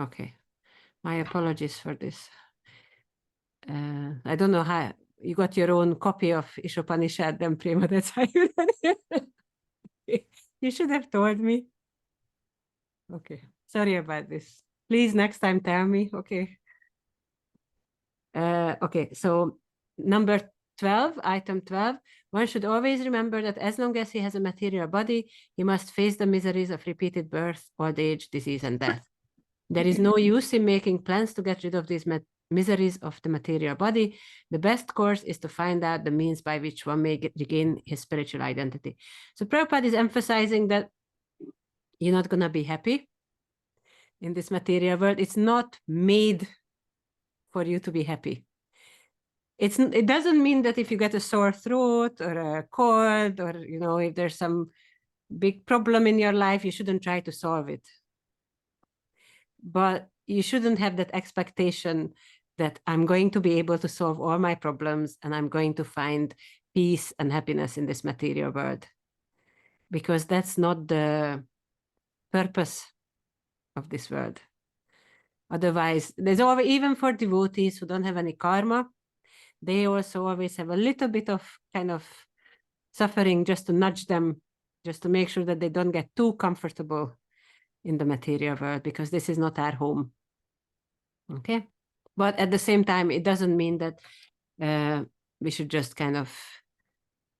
Okay. My apologies for this. I don't know how you got your own copy of Isopanisad, then Prema. That's how you did it. You should have told me. Okay. Sorry about this. Please next time tell me. Okay. Okay. So number 12, item 12. One should always remember that as long as he has a material body, he must face the miseries of repeated birth, old age, disease, and death. There is no use in making plans to get rid of these miseries of the material body. The best course is to find out the means by which one may regain his spiritual identity. So Prabhupada is emphasizing that you're not going to be happy in this material world. It's not made for you to be happy. It doesn't mean that if you get a sore throat or a cold, or if there's some big problem in your life, you shouldn't try to solve it. But you shouldn't have that expectation that I'm going to be able to solve all my problems and I'm going to find peace and happiness in this material world, because that's not the purpose of this world. Otherwise, there's always, even for devotees who don't have any karma, they also always have a little bit of kind of suffering just to nudge them, just to make sure that they don't get too comfortable in the material world, because this is not our home. Okay. But at the same time, it doesn't mean that we should just kind of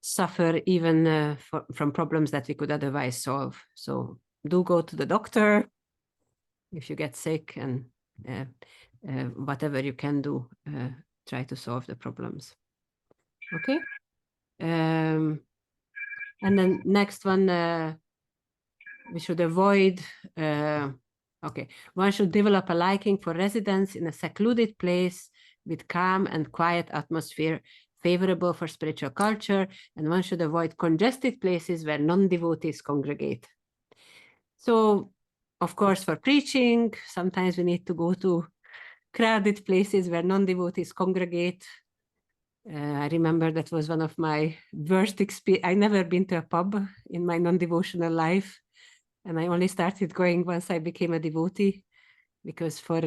suffer even from problems that we could otherwise solve. So do go to the doctor if you get sick, and whatever you can do, try to solve the problems. Okay. And then next one, we should avoid, okay, one should develop a liking for residence in a secluded place with calm and quiet atmosphere, favorable for spiritual culture, and one should avoid congested places where non-devotees congregate. So, of course, for preaching, sometimes we need to go to crowded places where non-devotees congregate. I remember that was one of my worst experience. I never been to a pub in my non-devotional life, and I only started going once I became a devotee, because for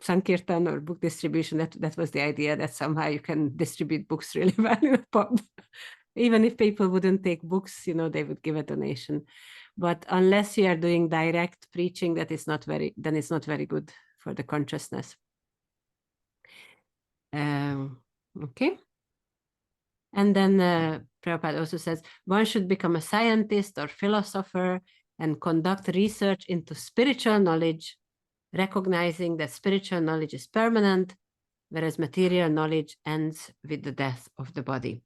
Sankirtan or book distribution, that was the idea, that somehow you can distribute books really well in a pub. Even if people wouldn't take books, they would give a donation. But unless you are doing direct preaching, then it's not very good for the consciousness. Okay. And then Prabhupada also says, one should become a scientist or philosopher and conduct research into spiritual knowledge, recognizing that spiritual knowledge is permanent, whereas material knowledge ends with the death of the body.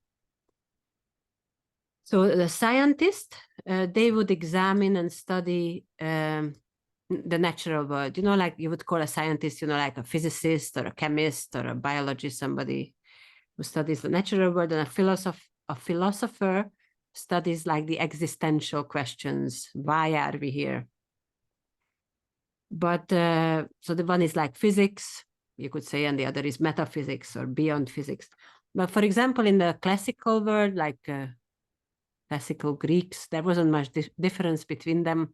So the scientists, they would examine and study the natural world, like you would call a scientist, like a physicist or a chemist or a biologist, somebody who studies the natural world, and a philosopher studies like the existential questions. Why are we here? But so the one is like physics, you could say, and the other is metaphysics or beyond physics. But for example, in the classical world, like classical Greeks, there wasn't much difference between them.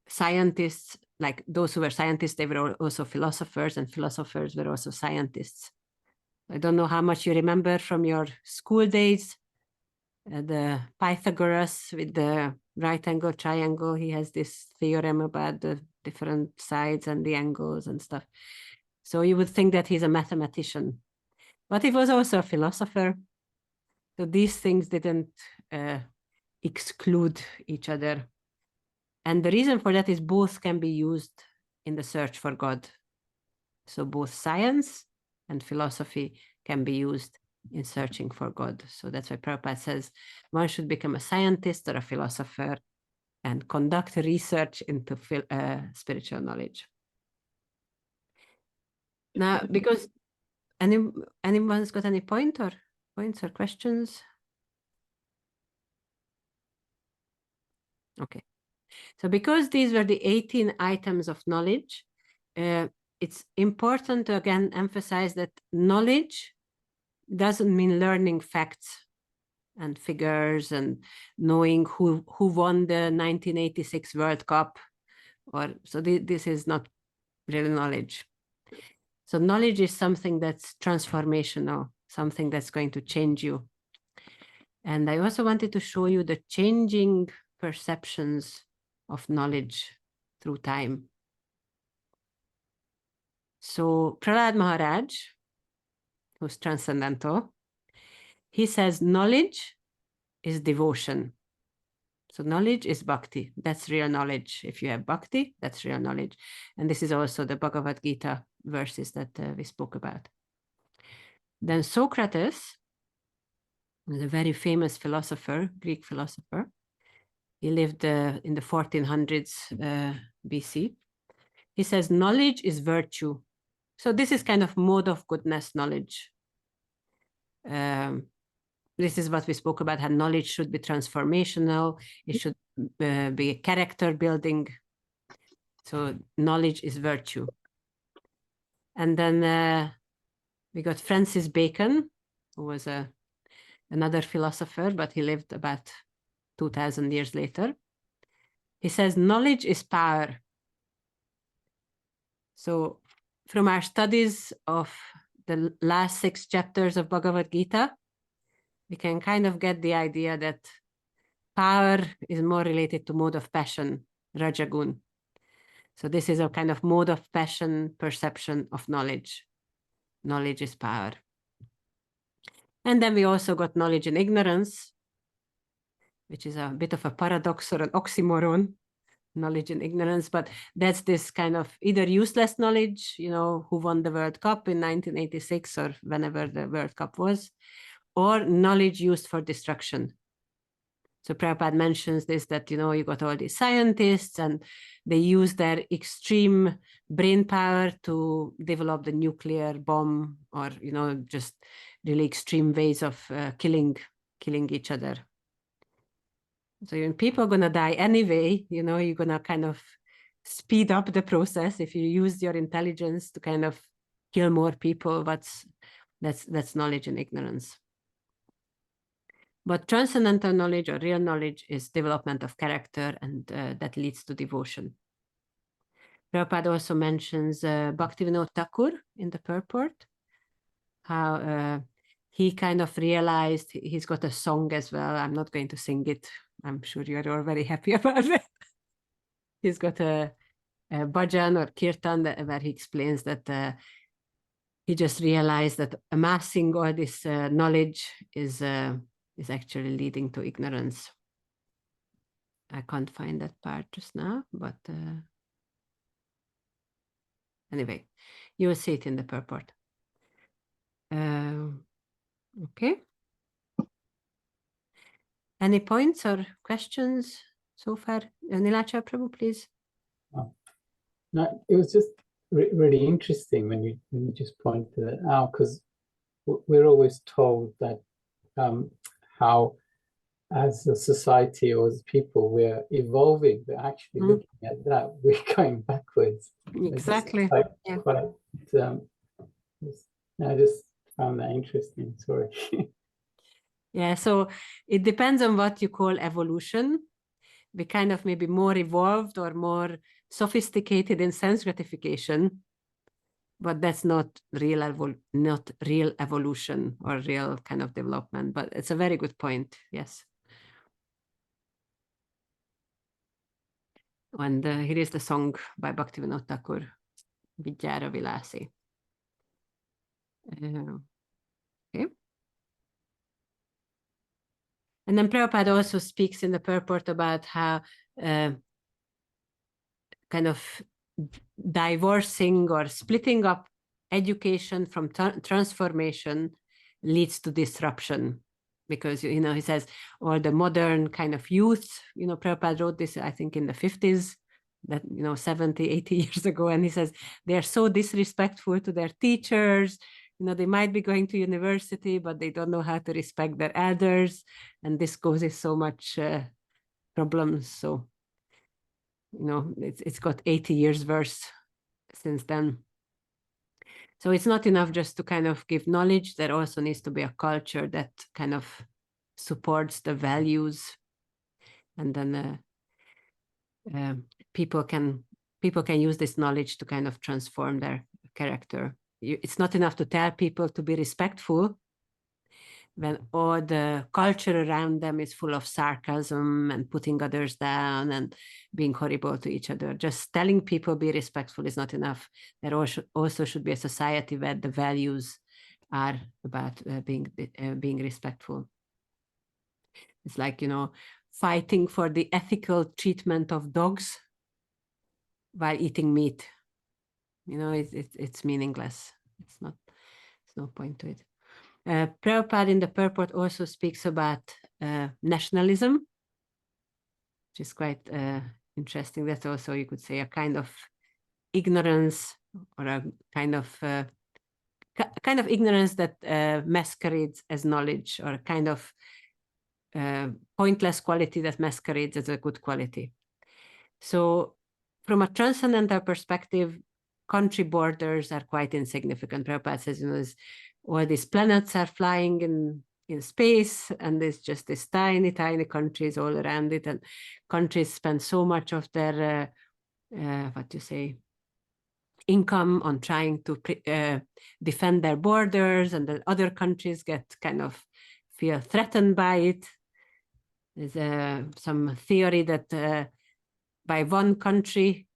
Scientists, like those who were scientists, they were also philosophers, and philosophers were also scientists. I don't know how much you remember from your school days, the Pythagoras with the right angle triangle. He has this theorem about the different sides and the angles and stuff. So you would think that he's a mathematician, but he was also a philosopher. So these things didn't exclude each other. And the reason for that is both can be used in the search for God. So both science and philosophy can be used in searching for God. So that's why Prabhupada says one should become a scientist or a philosopher and conduct research into spiritual knowledge. Now, because anyone's got any points or questions? Okay. So because these were the 18 items of knowledge, it's important to again emphasize that knowledge doesn't mean learning facts and figures and knowing who won the 1986 World Cup or so this is not really knowledge. So knowledge is something that's transformational, something that's going to change you. And I also wanted to show you the changing perceptions of knowledge through time. So Prahlad Maharaj, who's transcendental, he says knowledge is devotion. So knowledge is bhakti. That's real knowledge. If you have bhakti, that's real knowledge. And this is also the Bhagavad Gita verses that we spoke about. Then Socrates is a very famous philosopher, Greek philosopher. He lived in the 1400s BC. He says knowledge is virtue. So this is kind of mode of goodness knowledge. This is what we spoke about, how knowledge should be transformational. It should be character building. So knowledge is virtue. And then we got Francis Bacon, who was another philosopher, but he lived about 2000 years later. He says knowledge is power. So from our studies of the last 6 chapters of Bhagavad Gita, we can kind of get the idea that power is more related to mode of passion, Rajagun. So this is a kind of mode of passion, perception of knowledge. Knowledge is power. And then we also got knowledge and ignorance, which is a bit of a paradox or an oxymoron, knowledge and ignorance, but that's this kind of either useless knowledge, you know, who won the World Cup in 1986 or whenever the World Cup was, or knowledge used for destruction. So Prabhupada mentions this, that, you know, you got all these scientists and they use their extreme brain power to develop the nuclear bomb, or, you know, just really extreme ways of killing each other. So when people are going to die anyway, you know, you're going to kind of speed up the process if you use your intelligence to kind of kill more people. That's knowledge and ignorance. But transcendental knowledge or real knowledge is development of character, and that leads to devotion. Prabhupada also mentions Bhaktivinoda Thakur in the purport, how he kind of realized, he's got a song as well. I'm not going to sing it. I'm sure you're all very happy about it. He's got a bhajan or kirtan where he explains that he just realized that amassing all this knowledge is actually leading to ignorance. I can't find that part just now, but anyway, you will see it in the purport. Okay. Any points or questions so far? Nilacha Prabhu, please. No, it was just really interesting when you just pointed it out, because we're always told that how as a society or as people we're evolving, but actually looking at that, we're going backwards. Exactly. I just found that interesting. Sorry. Yeah, so it depends on what you call evolution. We kind of maybe more evolved or more sophisticated in sense gratification, but that's not real evolution or real kind of development. But it's a very good point. Yes. And here is the song by Bhaktivinoda Thakur, Vidyára Vilászi. Okay. And then Prabhupada also speaks in the purport about how kind of divorcing or splitting up education from transformation leads to disruption. Because, you know, he says, or the modern kind of youth, you know, Prabhupada wrote this, I think, in the 50s, that, you know, 70, 80 years ago. And he says, they are so disrespectful to their teachers. You know, they might be going to university, but they don't know how to respect their elders. And this causes so much problems. So, you know, it's got 80 years worse since then. So it's not enough just to kind of give knowledge. There also needs to be a culture that kind of supports the values. And then people can people can use this knowledge to kind of transform their character. It's not enough to tell people to be respectful when all the culture around them is full of sarcasm and putting others down and being horrible to each other. Just telling people be respectful is not enough. There also should be a society where the values are about being respectful. It's like, fighting for the ethical treatment of dogs while eating meat. It's meaningless. There's no point to it. Prabhupada in the purport also speaks about nationalism, which is quite interesting. That's also, you could say, a kind of ignorance, or a kind of ignorance that masquerades as knowledge, or a kind of pointless quality that masquerades as a good quality. So from a transcendental perspective, country borders are quite insignificant. Prabhupada says, all these planets are flying in space, and there's just these tiny, tiny countries all around it. And countries spend so much of their, income on trying to defend their borders, and the other countries get kind of feel threatened by it. There's some theory that by one country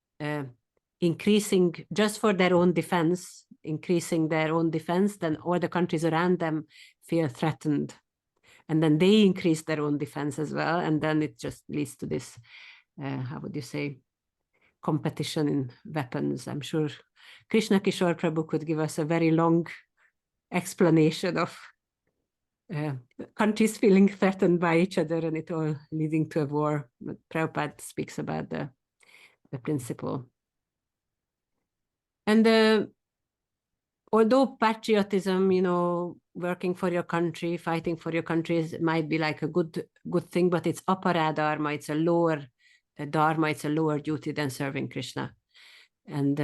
increasing just for their own defense, then all the countries around them feel threatened. And then they increase their own defense as well. And then it just leads to this, competition in weapons. I'm sure Krishna Kishore Prabhu could give us a very long explanation of countries feeling threatened by each other and it all leading to a war. But Prabhupada speaks about the principle. And although patriotism, working for your country, fighting for your country might be like a good thing, but it's apara dharma, it's a lower dharma, it's a lower duty than serving Krishna. And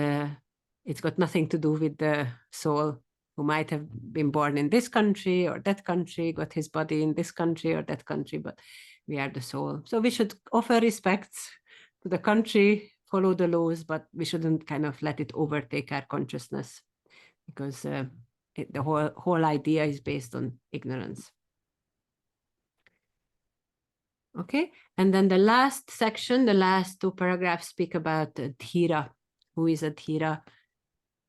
it's got nothing to do with the soul, who might have been born in this country or that country, got his body in this country or that country, but we are the soul. So we should offer respects to the country, follow the laws, but we shouldn't kind of let it overtake our consciousness, because the whole idea is based on ignorance. Okay, and then the last section, the last two paragraphs speak about dhira. Who is a dhira?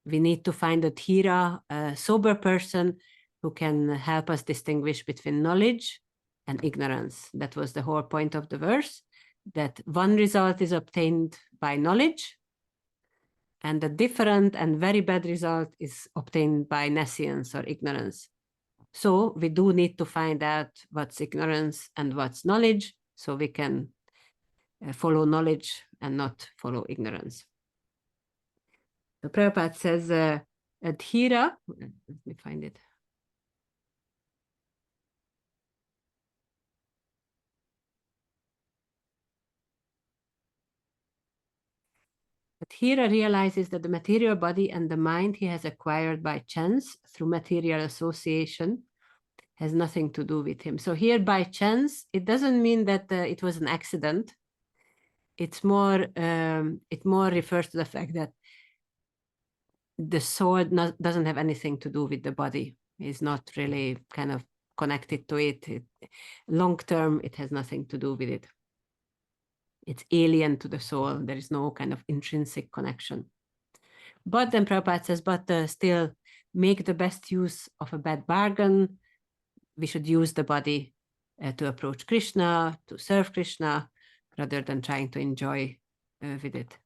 We need to find a dhira, a sober person who can help us distinguish between knowledge and ignorance. That was the whole point of the verse, that one result is obtained by knowledge, and a different and very bad result is obtained by nescience or ignorance. So we do need to find out what's ignorance and what's knowledge, so we can follow knowledge and not follow ignorance. So Prabhupada says, adhira, let me find it. Adhira realizes that the material body and the mind he has acquired by chance through material association has nothing to do with him. So here, by chance, it doesn't mean that it was an accident. It's more, it more refers to the fact that the soul doesn't have anything to do with the body. It's not really kind of connected to it. Long term, it has nothing to do with it. It's alien to the soul. There is no kind of intrinsic connection. But then Prabhupada says, but still make the best use of a bad bargain. We should use the body to approach Krishna, to serve Krishna, rather than trying to enjoy with it.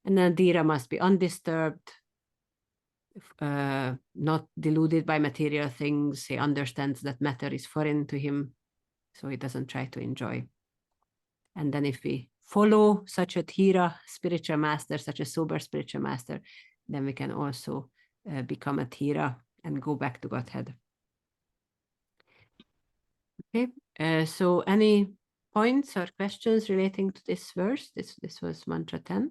And then dhira must be undisturbed, not deluded by material things. He understands that matter is foreign to him, so he doesn't try to enjoy. And then if we follow such a dhira spiritual master, such a sober spiritual master, then we can also become a dhira and go back to Godhead. Okay, so any points or questions relating to this verse? This was mantra 10.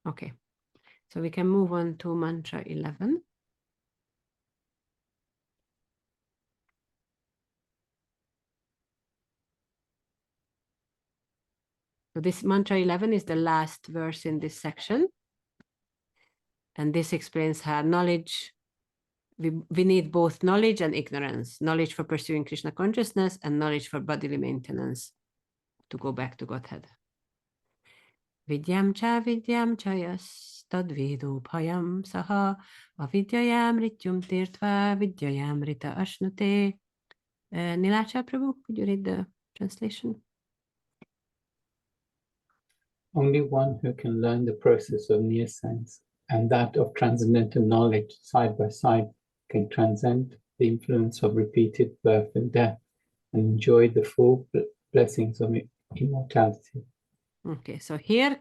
Okay, so we can move on to mantra 11. So this mantra 11 is the last verse in this section. And this explains how knowledge, we need both knowledge and ignorance, knowledge for pursuing Krishna consciousness and knowledge for bodily maintenance to go back to Godhead. Vidyam cha yas tadvedo bhayam saha avidyayam rityum tirtva vidyayam rita ashnute. Nilacha Prabhu, could you read the translation? Only one who can learn the process of near sense and that of transcendental knowledge side by side can transcend the influence of repeated birth and death and enjoy the full blessings of immortality. Okay, so here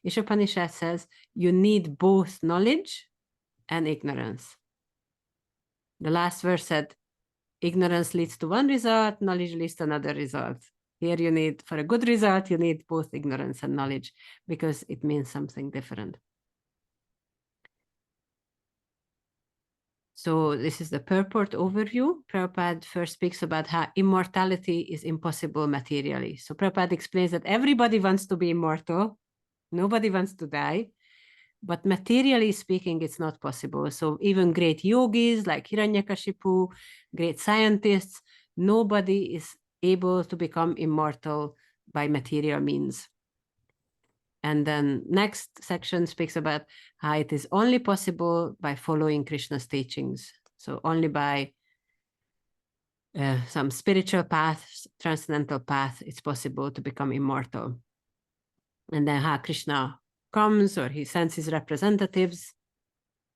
Isopanisad says you need both knowledge and ignorance. The last verse said ignorance leads to one result, knowledge leads to another result. Here you need, for a good result, you need both ignorance and knowledge because it means something different. So this is the purport overview. Prabhupada first speaks about how immortality is impossible materially. So Prabhupada explains that everybody wants to be immortal. Nobody wants to die. But materially speaking, it's not possible. So even great yogis like Hiranyakashipu, great scientists, nobody is able to become immortal by material means. And then next section speaks about how it is only possible by following Krishna's teachings. So only by some spiritual path, transcendental path, it's possible to become immortal. And then how Krishna comes or he sends his representatives,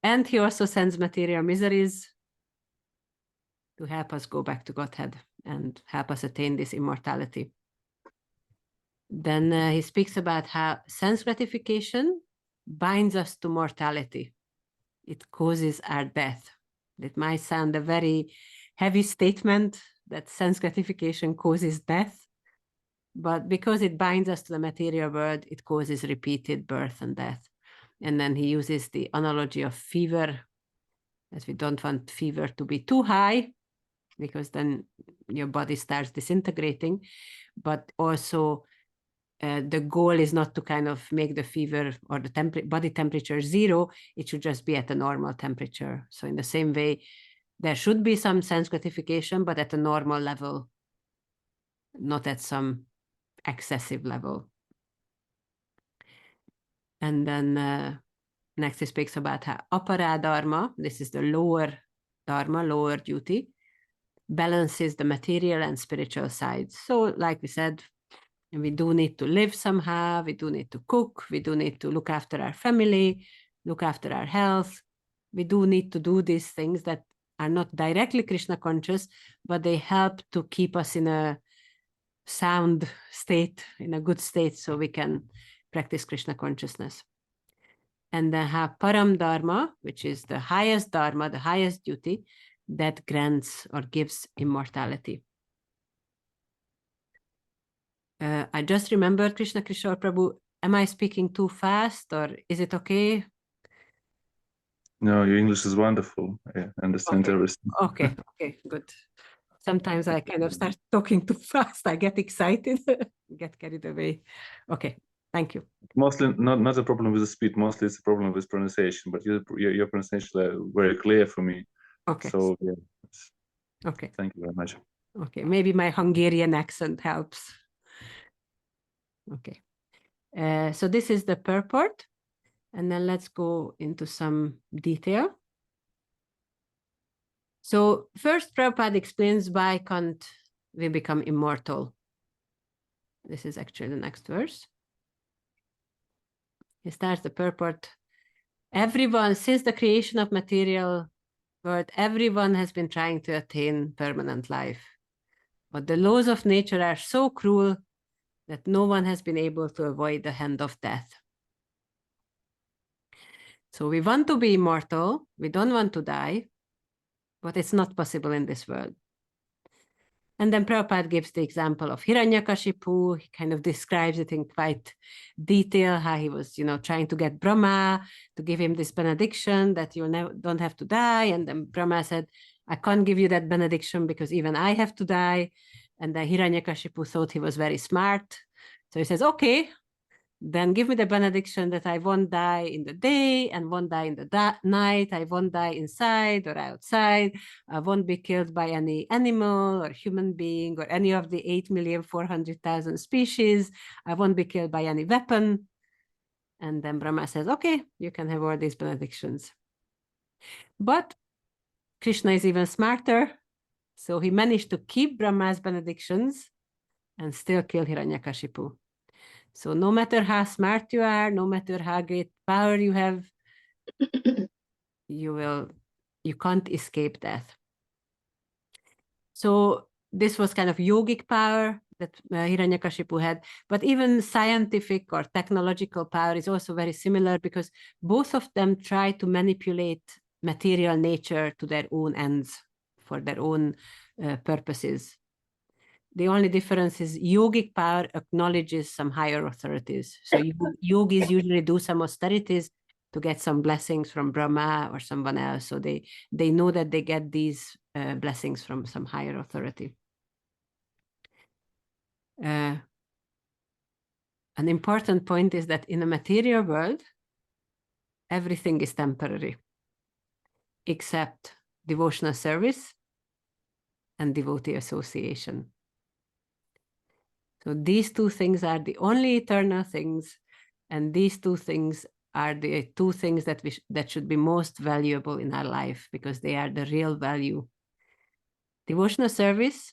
and he also sends material miseries to help us go back to Godhead and help us attain this immortality. Then he speaks about how sense gratification binds us to mortality. It causes our death. It might sound a very heavy statement that sense gratification causes death, but because it binds us to the material world, it causes repeated birth and death. And then he uses the analogy of fever, as we don't want fever to be too high, because then your body starts disintegrating, but also the goal is not to kind of make the fever or the body temperature zero, it should just be at a normal temperature. So in the same way, there should be some sense gratification, but at a normal level, not at some excessive level. And then next he speaks about how apara dharma, this is the lower dharma, lower duty, balances the material and spiritual sides. So like we said, we do need to live somehow, we do need to cook, we do need to look after our family, look after our health. We do need to do these things that are not directly Krishna conscious, but they help to keep us in a sound state, in a good state, so we can practice Krishna consciousness. And then have param dharma, which is the highest dharma, the highest duty, that grants or gives immortality. I just remembered, Krishna Kishore Prabhu, am I speaking too fast or is it okay? No, your English is wonderful. I understand everything. Okay, good. Sometimes I kind of start talking too fast. I get excited, get carried away. Okay, thank you. Mostly not a problem with the speed. Mostly it's a problem with pronunciation. But your pronunciation is very clear for me. Okay. So yeah. Okay. Thank you very much. Okay, maybe my Hungarian accent helps. Okay. So this is the purport. And then let's go into some detail. So first, Prabhupada explains why can't we become immortal. This is actually the next verse. He starts the purport. Everyone, since the creation of material world, everyone has been trying to attain permanent life. But the laws of nature are so cruel that no one has been able to avoid the hand of death. So we want to be immortal, we don't want to die, but it's not possible in this world. And then Prabhupada gives the example of Hiranyakashipu. He kind of describes it in quite detail, how he was, trying to get Brahma to give him this benediction that you don't have to die. And then Brahma said, I can't give you that benediction because even I have to die. And then Hiranyakashipu thought he was very smart. So he says, okay, then give me the benediction that I won't die in the day and won't die in the night. I won't die inside or outside. I won't be killed by any animal or human being or any of the 8,400,000 species. I won't be killed by any weapon. And then Brahma says, okay, you can have all these benedictions. But Krishna is even smarter. So he managed to keep Brahma's benedictions and still kill Hiranyakashipu. So no matter how smart you are, no matter how great power you have, you can't escape death. So this was kind of yogic power that Hiranyakashipu had, but even scientific or technological power is also very similar, because both of them try to manipulate material nature to their own ends, for their own purposes. The only difference is yogic power acknowledges some higher authorities. So yogis usually do some austerities to get some blessings from Brahma or someone else. So they know that they get these blessings from some higher authority. An important point is that in the material world, everything is temporary, except devotional service and devotee association. So these two things are the only eternal things, and these two things are the two things that should be most valuable in our life, because they are the real value. Devotional service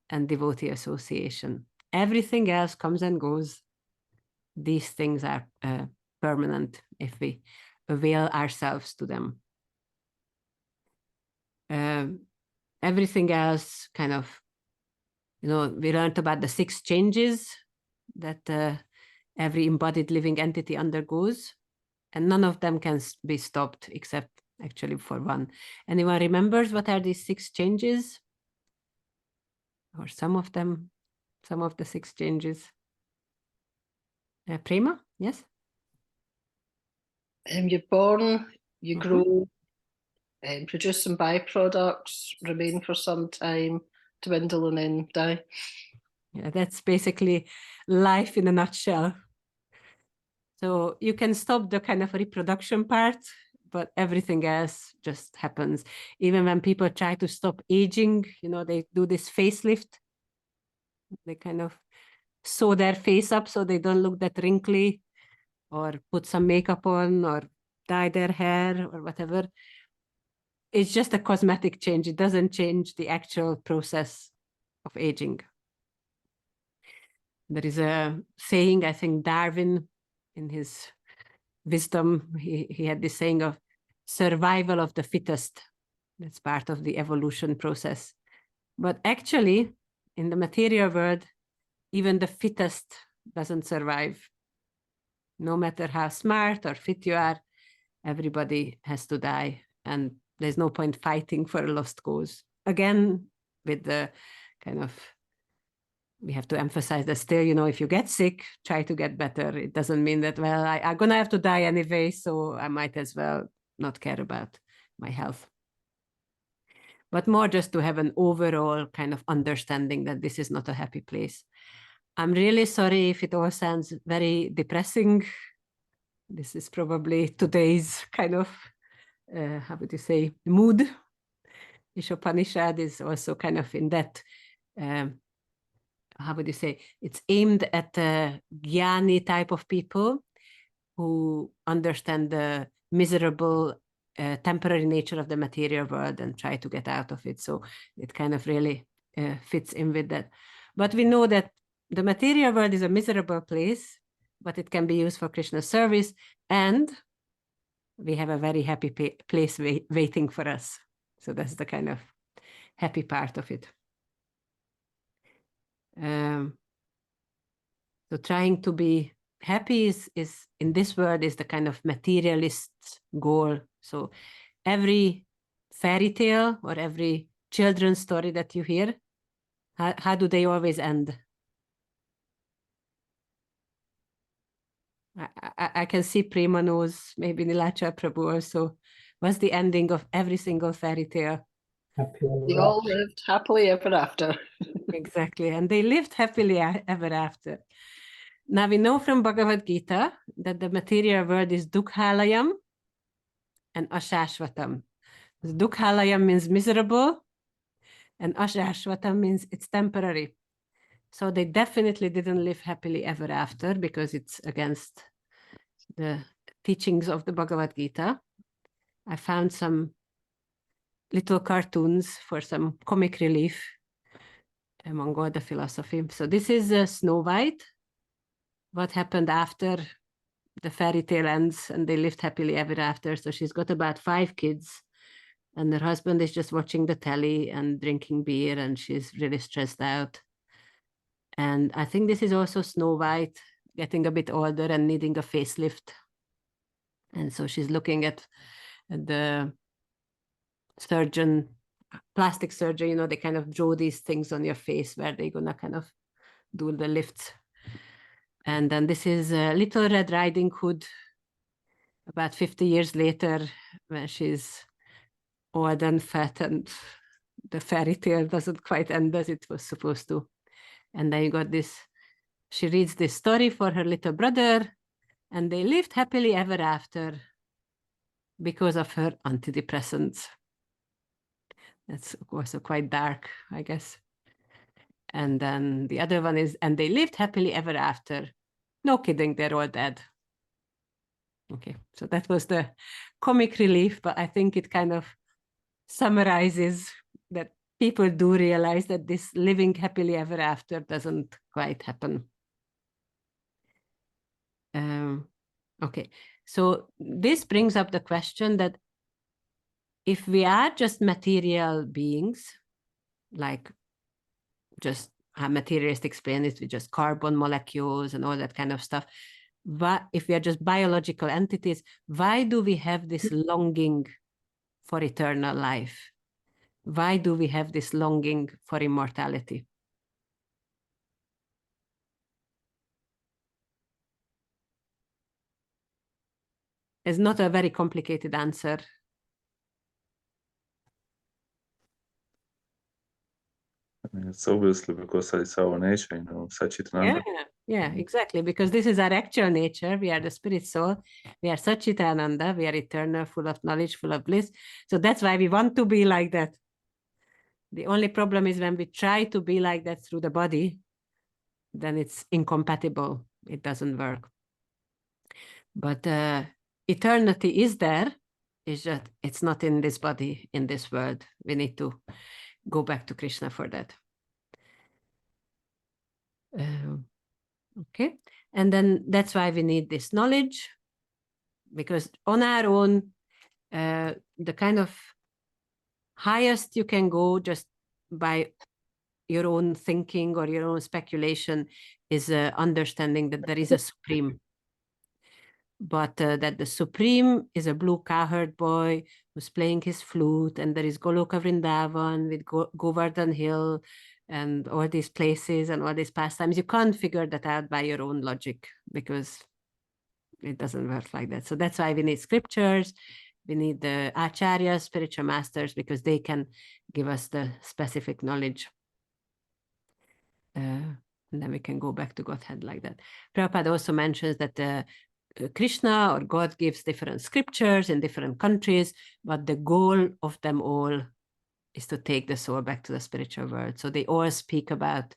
and devotee association. Everything else comes and goes. These things are permanent if we avail ourselves to them. Everything else kind of, we learned about the 6 changes that every embodied living entity undergoes, and none of them can be stopped except actually for one. Anyone remembers what are these 6 changes? Or some of them, some of the 6 changes? Prema, yes? You're born, you grow, produce some byproducts, remain for some time, dwindle and then die. Yeah, that's basically life in a nutshell. So you can stop the kind of reproduction part, but everything else just happens. Even when people try to stop aging, they do this facelift. They kind of sew their face up so they don't look that wrinkly, or put some makeup on, or dye their hair, or whatever. It's just a cosmetic change. It doesn't change the actual process of aging. There is a saying, I think Darwin, in his wisdom, he had this saying of survival of the fittest. That's part of the evolution process. But actually, in the material world, even the fittest doesn't survive. No matter how smart or fit you are, everybody has to die. And there's no point fighting for a lost cause. Again, with the kind of, we have to emphasize that still, if you get sick, try to get better. It doesn't mean that, well, I'm going to have to die anyway, so I might as well not care about my health. But more just to have an overall kind of understanding that this is not a happy place. I'm really sorry if it all sounds very depressing. This is probably today's kind of, how would you say, mood. Isopanisad is also kind of in that, how would you say, it's aimed at the jnani type of people who understand the miserable temporary nature of the material world and try to get out of it. So it kind of really fits in with that. But we know that the material world is a miserable place, but it can be used for Krishna's service, and we have a very happy place waiting for us. So that's the kind of happy part of it. So trying to be happy is in this world is the kind of materialist goal. So every fairy tale or every children's story that you hear, how do they always end? I can see Prema knows, maybe Nilacha Prabhu also. What's the ending of every single fairy tale? They all lived happily ever after. Exactly, and they lived happily ever after. Now we know from Bhagavad Gita that the material world is Dukhalayam and Ashashvatam. Dukhalayam means miserable, and Ashashvatam means it's temporary. So they definitely didn't live happily ever after, because it's against the teachings of the Bhagavad Gita. I found some little cartoons for some comic relief among all the philosophy. So this is Snow White. What happened after the fairy tale ends and they lived happily ever after. So she's got about 5 kids, and her husband is just watching the telly and drinking beer, and she's really stressed out. And I think this is also Snow White getting a bit older and needing a facelift. And so she's looking at the surgeon, plastic surgeon, you know, they kind of draw these things on your face where they're gonna kind of do the lifts. And then this is Little Red Riding Hood about 50 years later, when she's old and fat and the fairy tale doesn't quite end as it was supposed to. And then you got this, she reads this story for her little brother, and they lived happily ever after because of her antidepressants. That's also quite dark, I guess. And then the other one is, and they lived happily ever after. No kidding, they're all dead. Okay, so that was the comic relief, but I think it kind of summarizes that people do realize that this living happily ever after doesn't quite happen. Okay, so this brings up the question that if we are just material beings, like just how materialists explain it with just carbon molecules and all that kind of stuff, if we are just biological entities, why do we have this longing for eternal life? Why do we have this longing for immortality? It's not a very complicated answer. I mean, it's obviously because it's our nature, you know, Sachitananda. Yeah, exactly. Because this is our actual nature. We are the spirit soul. We are Sachitananda. We are eternal, full of knowledge, full of bliss. So that's why we want to be like that. The only problem is when we try to be like that through the body, then it's incompatible. It doesn't work. But eternity is there. It's just, it's not in this body, in this world. We need to go back to Krishna for that. Okay. And then that's why we need this knowledge, because on our own, the kind of highest you can go just by your own thinking or your own speculation is understanding that there is a supreme, but that the supreme is a blue cowherd boy who's playing his flute, and there is Goloka Vrindavan with Govardhan Hill and all these places and all these pastimes. You can't figure that out by your own logic, because it doesn't work like that. So that's why we need scriptures. We need the acharyas, spiritual masters, because they can give us the specific knowledge. And then we can go back to Godhead like that. Prabhupada also mentions that Krishna or God gives different scriptures in different countries, but the goal of them all is to take the soul back to the spiritual world. So they all speak about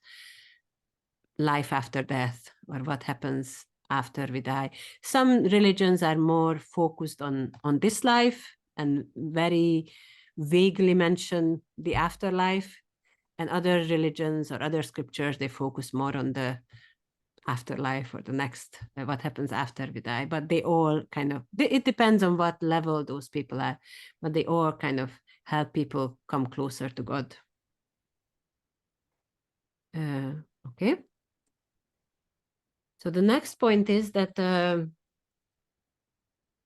life after death, or what happens after we die. Some religions are more focused on this life and very vaguely mention the afterlife, and other religions or other scriptures, they focus more on the afterlife or the next, what happens after we die. But they all kind of, it depends on what level those people are, but they all kind of help people come closer to God. Okay. So the next point is that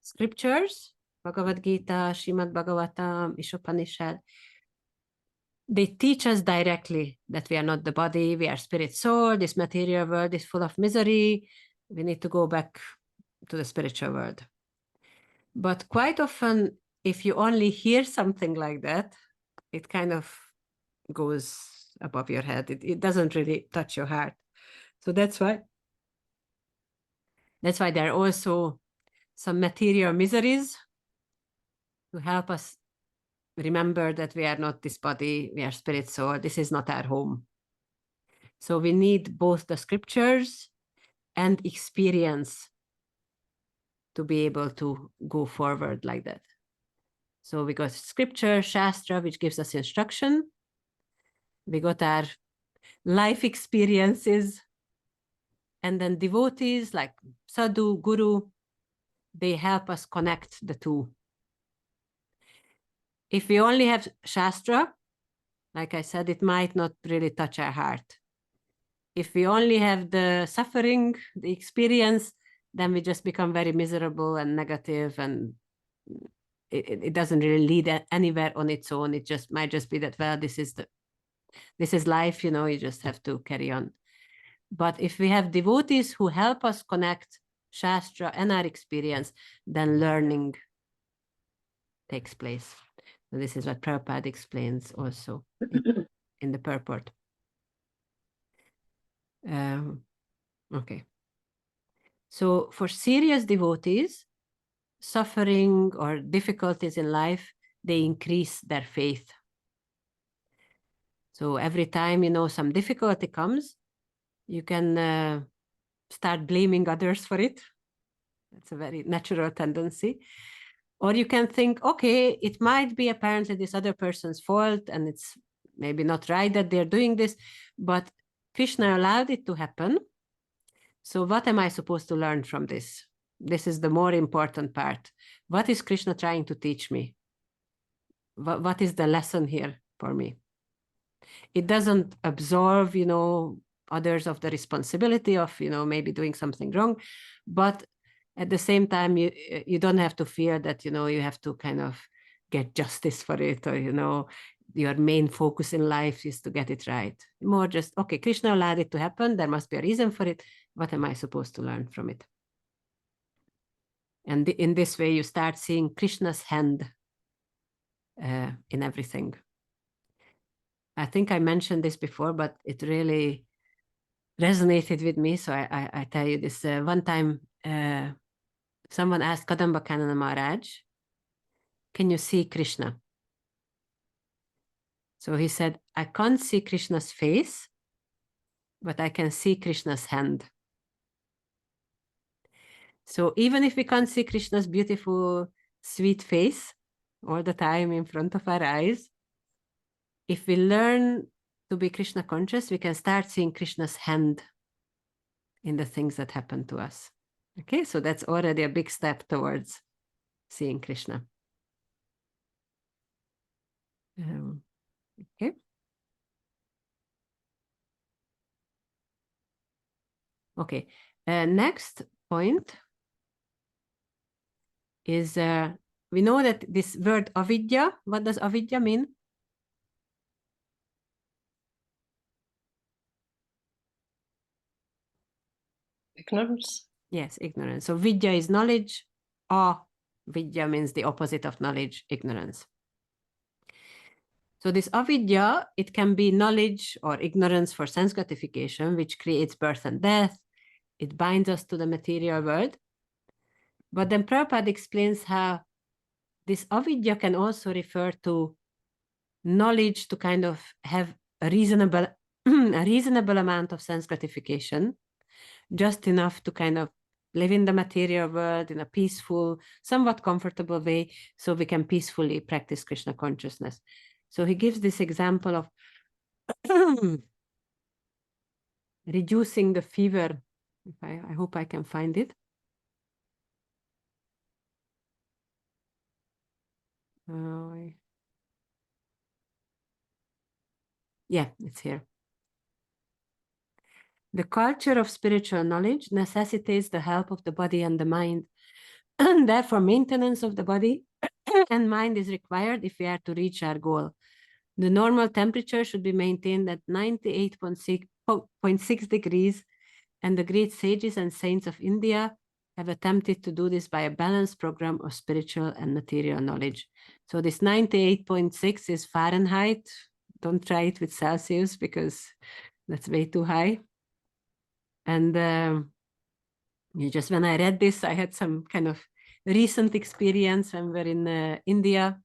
scriptures, Bhagavad Gita, Srimad Bhagavatam, Isopanisad, they teach us directly that we are not the body, we are spirit soul, this material world is full of misery, we need to go back to the spiritual world. But quite often, if you only hear something like that, it kind of goes above your head. It doesn't really touch your heart. So that's why That's why there are also some material miseries to help us remember that we are not this body, we are spirit, soul. This is not our home. So we need both the scriptures and experience to be able to go forward like that. So we got scripture, Shastra, which gives us instruction. We got our life experiences, and then devotees like sadhu, guru, they help us connect the two. If we only have Shastra, like I said, it might not really touch our heart. If we only have the suffering, the experience, then we just become very miserable and negative, and it doesn't really lead anywhere on its own. It just might just be that, well, this is life, you know, you just have to carry on. But if we have devotees who help us connect Shastra and our experience, then learning takes place. So this is what Prabhupada explains also in the purport. Okay. So for serious devotees, suffering or difficulties in life, they increase their faith. So every time, you know, some difficulty comes, you can start blaming others for it. That's a very natural tendency. Or you can think, okay, it might be apparently this other person's fault, and it's maybe not right that they're doing this, but Krishna allowed it to happen. So what am I supposed to learn from this? This is the more important part. What is Krishna trying to teach me? What is the lesson here for me? It doesn't absolve, you know, others of the responsibility of, you know, maybe doing something wrong, but at the same time, you don't have to fear that, you know, you have to kind of get justice for it, or, you know, your main focus in life is to get it right. More just, okay, Krishna allowed it to happen. There must be a reason for it. What am I supposed to learn from it? And in this way, you start seeing Krishna's hand in everything. I think I mentioned this before, but it really resonated with me. So I tell you this. One time, someone asked Kadamba Kanana Maharaj, can you see Krishna? So he said, I can't see Krishna's face, but I can see Krishna's hand. So even if we can't see Krishna's beautiful, sweet face all the time in front of our eyes, if we learn to be Krishna conscious, we can start seeing Krishna's hand in the things that happen to us. Okay, so that's already a big step towards seeing Krishna. Okay. Okay, next point is we know that this word avidya, what does avidya mean? Ignorance. Yes, ignorance. So vidya is knowledge. Avidya means the opposite of knowledge, ignorance. So this avidya, it can be knowledge or ignorance for sense gratification, which creates birth and death. It binds us to the material world. But then Prabhupada explains how this avidya can also refer to knowledge to kind of have a reasonable amount of sense gratification, just enough to kind of live in the material world in a peaceful, somewhat comfortable way, so we can peacefully practice Krishna consciousness. So he gives this example of reducing the fever. I hope I can find it. Yeah, it's here. The culture of spiritual knowledge necessitates the help of the body and the mind. And therefore, maintenance of the body and mind is required if we are to reach our goal. The normal temperature should be maintained at 98.6 degrees, and the great sages and saints of India have attempted to do this by a balanced program of spiritual and material knowledge. So this 98.6 is Fahrenheit. Don't try it with Celsius because that's way too high. And When I read this, I had some kind of recent experience when we were in India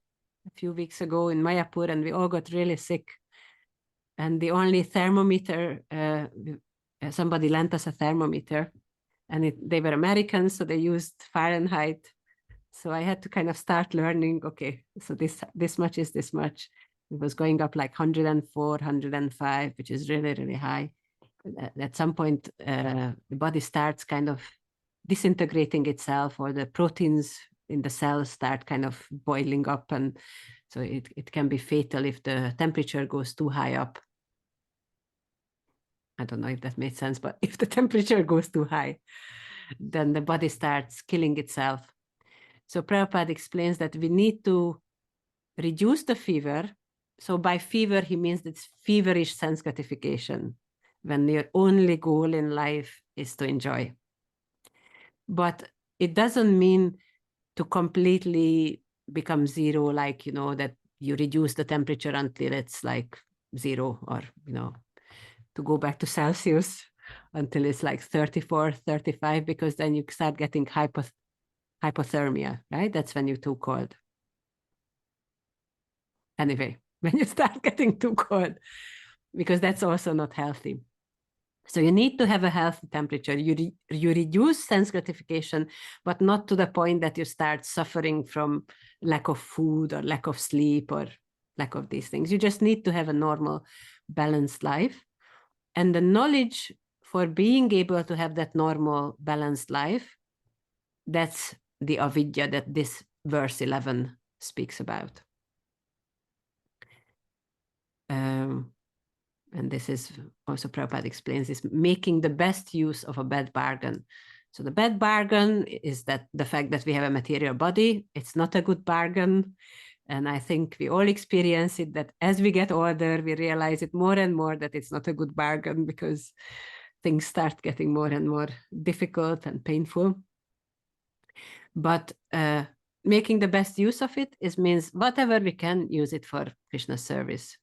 a few weeks ago in Mayapur, and we all got really sick. And the only thermometer, somebody lent us a thermometer, and they were Americans, so they used Fahrenheit. So I had to kind of start learning, okay, so this much is this much. It was going up like 104, 105, which is really, really high. At some point, the body starts kind of disintegrating itself, or the proteins in the cells start kind of boiling up. And so it can be fatal if the temperature goes too high up. I don't know if that made sense, but if the temperature goes too high, then the body starts killing itself. So Prabhupada explains that we need to reduce the fever. So by fever, he means it's feverish sense gratification, when your only goal in life is to enjoy. But it doesn't mean to completely become zero, like, that you reduce the temperature until it's like zero, or, to go back to Celsius until it's like 34, 35, because then you start getting hypothermia, right? That's when you're too cold. Anyway, when you start getting too cold, because that's also not healthy. So you need to have a healthy temperature. You reduce sense gratification, but not to the point that you start suffering from lack of food or lack of sleep or lack of these things. You just need to have a normal, balanced life. And the knowledge for being able to have that normal, balanced life, that's the avidya that this verse 11 speaks about. And this is also, Prabhupada explains, is making the best use of a bad bargain. So the bad bargain is that the fact that we have a material body, it's not a good bargain. And I think we all experience it, that as we get older, we realize it more and more that it's not a good bargain, because things start getting more and more difficult and painful. But making the best use of it means whatever we can, use it for Krishna's service.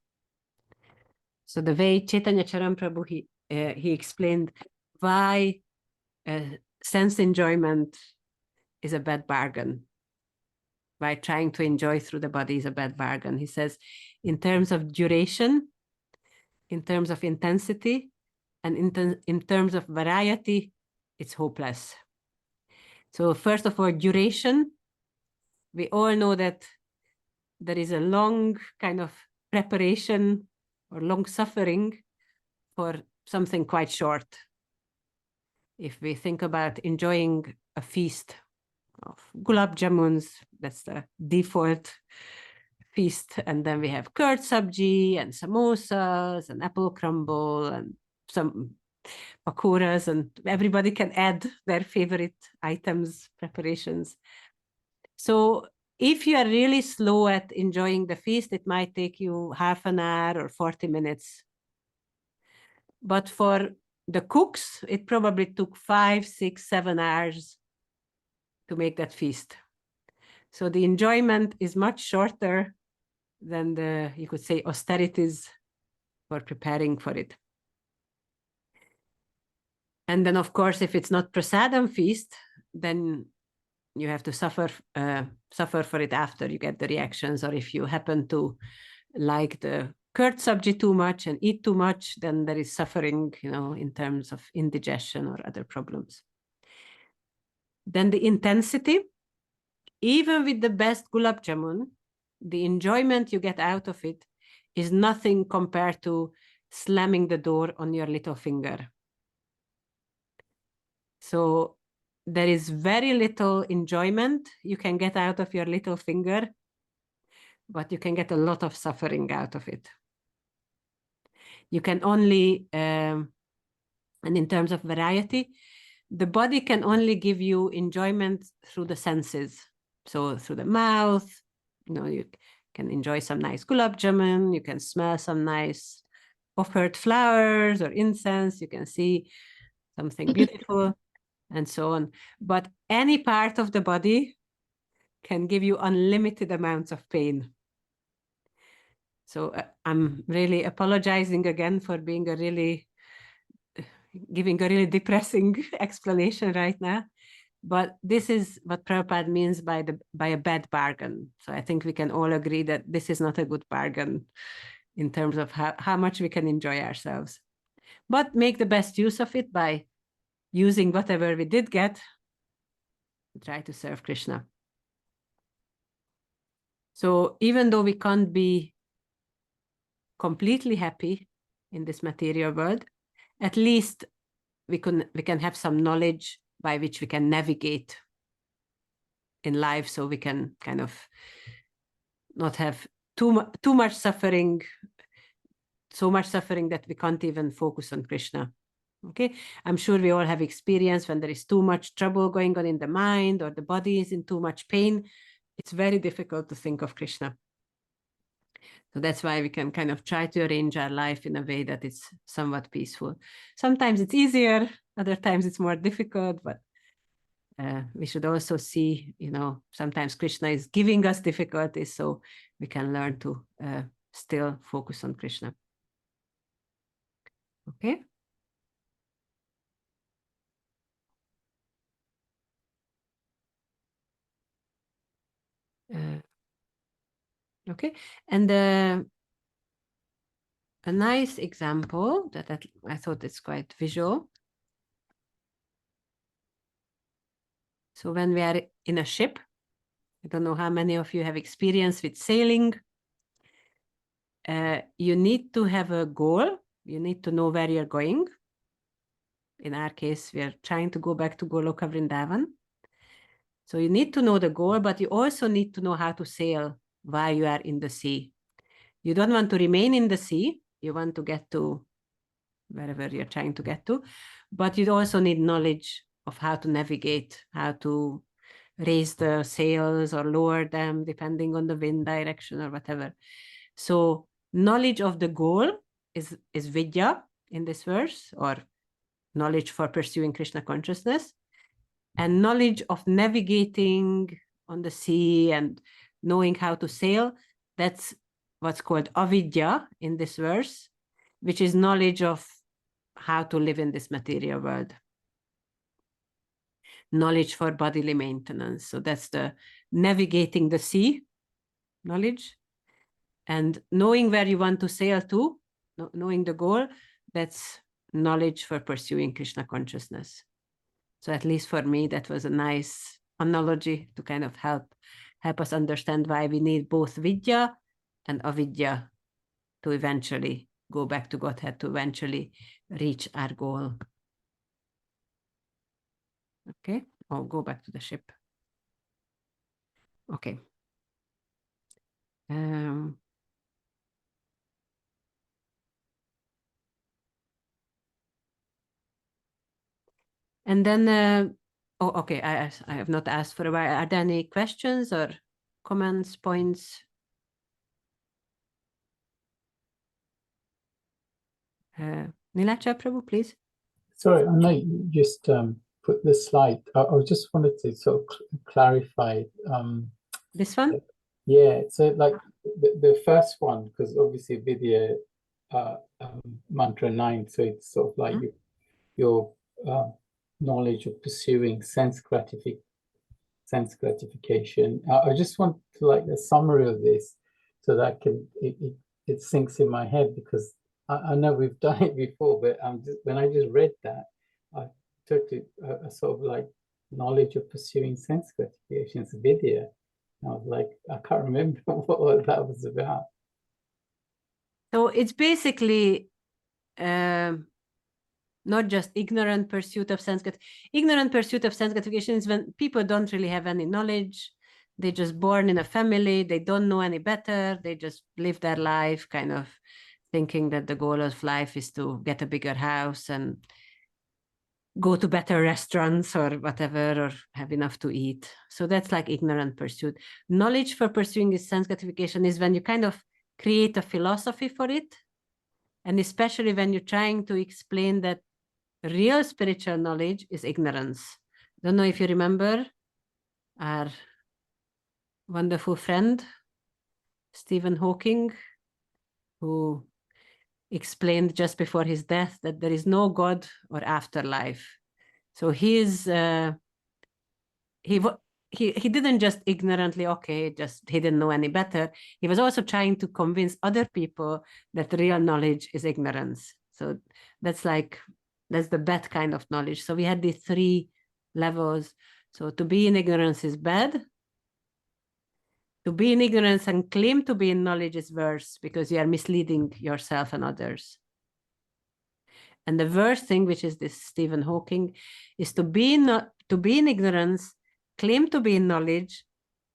So the way Chaitanya Charan Prabhu, he explained why sense enjoyment is a bad bargain, why trying to enjoy through the body is a bad bargain. He says, in terms of duration, in terms of intensity, and in terms of variety, it's hopeless. So first of all, duration. We all know that there is a long kind of preparation or long suffering for something quite short. If we think about enjoying a feast of gulab jamuns, that's the default feast. And then we have curd sabji and samosas and apple crumble and some pakoras, and everybody can add their favorite items, preparations. So if you are really slow at enjoying the feast, it might take you half an hour or 40 minutes. But for the cooks, it probably took 5, 6, 7 hours to make that feast. So the enjoyment is much shorter than the, you could say, austerities for preparing for it. And then, of course, if it's not prasadam feast, then you have to suffer for it after you get the reactions. Or if you happen to like the curd sabji too much and eat too much, then there is suffering, in terms of indigestion or other problems. Then the intensity, even with the best gulab jamun, the enjoyment you get out of it is nothing compared to slamming the door on your little finger. So there is very little enjoyment you can get out of your little finger, but you can get a lot of suffering out of it. You can only, and in terms of variety, the body can only give you enjoyment through the senses. So through the mouth, you can enjoy some nice gulab jamun, you can smell some nice offered flowers or incense, you can see something beautiful, and so on. But any part of the body can give you unlimited amounts of pain. So I'm really apologizing again for being a really giving a really depressing explanation right now. But this is what Prabhupada means by a bad bargain. So I think we can all agree that this is not a good bargain in terms of how much we can enjoy ourselves. But make the best use of it by using whatever we did get to try to serve Krishna. So even though we can't be completely happy in this material world, at least we can have some knowledge by which we can navigate in life, so we can kind of not have too much suffering, so much suffering that we can't even focus on Krishna. Okay, I'm sure we all have experience when there is too much trouble going on in the mind or the body is in too much pain. It's very difficult to think of Krishna. So that's why we can kind of try to arrange our life in a way that it's somewhat peaceful. Sometimes it's easier, other times it's more difficult, but we should also see, sometimes Krishna is giving us difficulties, so we can learn to still focus on Krishna. Okay. Okay, and a nice example that I thought it's quite visual. So when we are in a ship, I don't know how many of you have experience with sailing. You need to have a goal. You need to know where you're going. In our case, we are trying to go back to Goloka Vrindavan. So you need to know the goal, but you also need to know how to sail while you are in the sea. You don't want to remain in the sea. You want to get to wherever you're trying to get to, but you also need knowledge of how to navigate, how to raise the sails or lower them depending on the wind direction or whatever. So knowledge of the goal is vidya in this verse, or knowledge for pursuing Krishna consciousness, and knowledge of navigating on the sea and knowing how to sail, that's what's called avidya in this verse, which is knowledge of how to live in this material world. Knowledge for bodily maintenance. So that's the navigating the sea knowledge. And knowing where you want to sail to, knowing the goal, that's knowledge for pursuing Krishna consciousness. So at least for me, that was a nice analogy to kind of help us understand why we need both vidya and avidya to eventually go back to Godhead, to eventually reach our goal. Okay, I'll go back to the ship. Okay. And then, okay, I have not asked for a while. Are there any questions or comments, points? Nilacha Prabhu, please. Sorry, I know you just put this slide. I just wanted to sort of clarify. This one? Yeah, so like the first one, because obviously Vidya mantra 9, so it's sort of like your knowledge of pursuing sense gratification. I just want to like a summary of this so that it sinks in my head, because I know we've done it before, but when I just read that, I took it a sort of like knowledge of pursuing sense gratification, it's Vidya. I was like, I can't remember what that was about. So it's basically not just ignorant pursuit of sense gratification. Ignorant pursuit of sense gratification is when people don't really have any knowledge. They're just born in a family. They don't know any better. They just live their life kind of thinking that the goal of life is to get a bigger house and go to better restaurants or whatever, or have enough to eat. So that's like ignorant pursuit. Knowledge for pursuing this sense gratification is when you kind of create a philosophy for it. And especially when you're trying to explain that real spiritual knowledge is ignorance. Don't know if you remember our wonderful friend, Stephen Hawking, who explained just before his death that there is no God or afterlife. So he didn't just ignorantly, he didn't know any better. He was also trying to convince other people that real knowledge is ignorance. So that's the bad kind of knowledge. So we had these 3 levels. So to be in ignorance is bad. To be in ignorance and claim to be in knowledge is worse, because you are misleading yourself and others. And the worst thing, which is this Stephen Hawking, is to be in ignorance, claim to be in knowledge,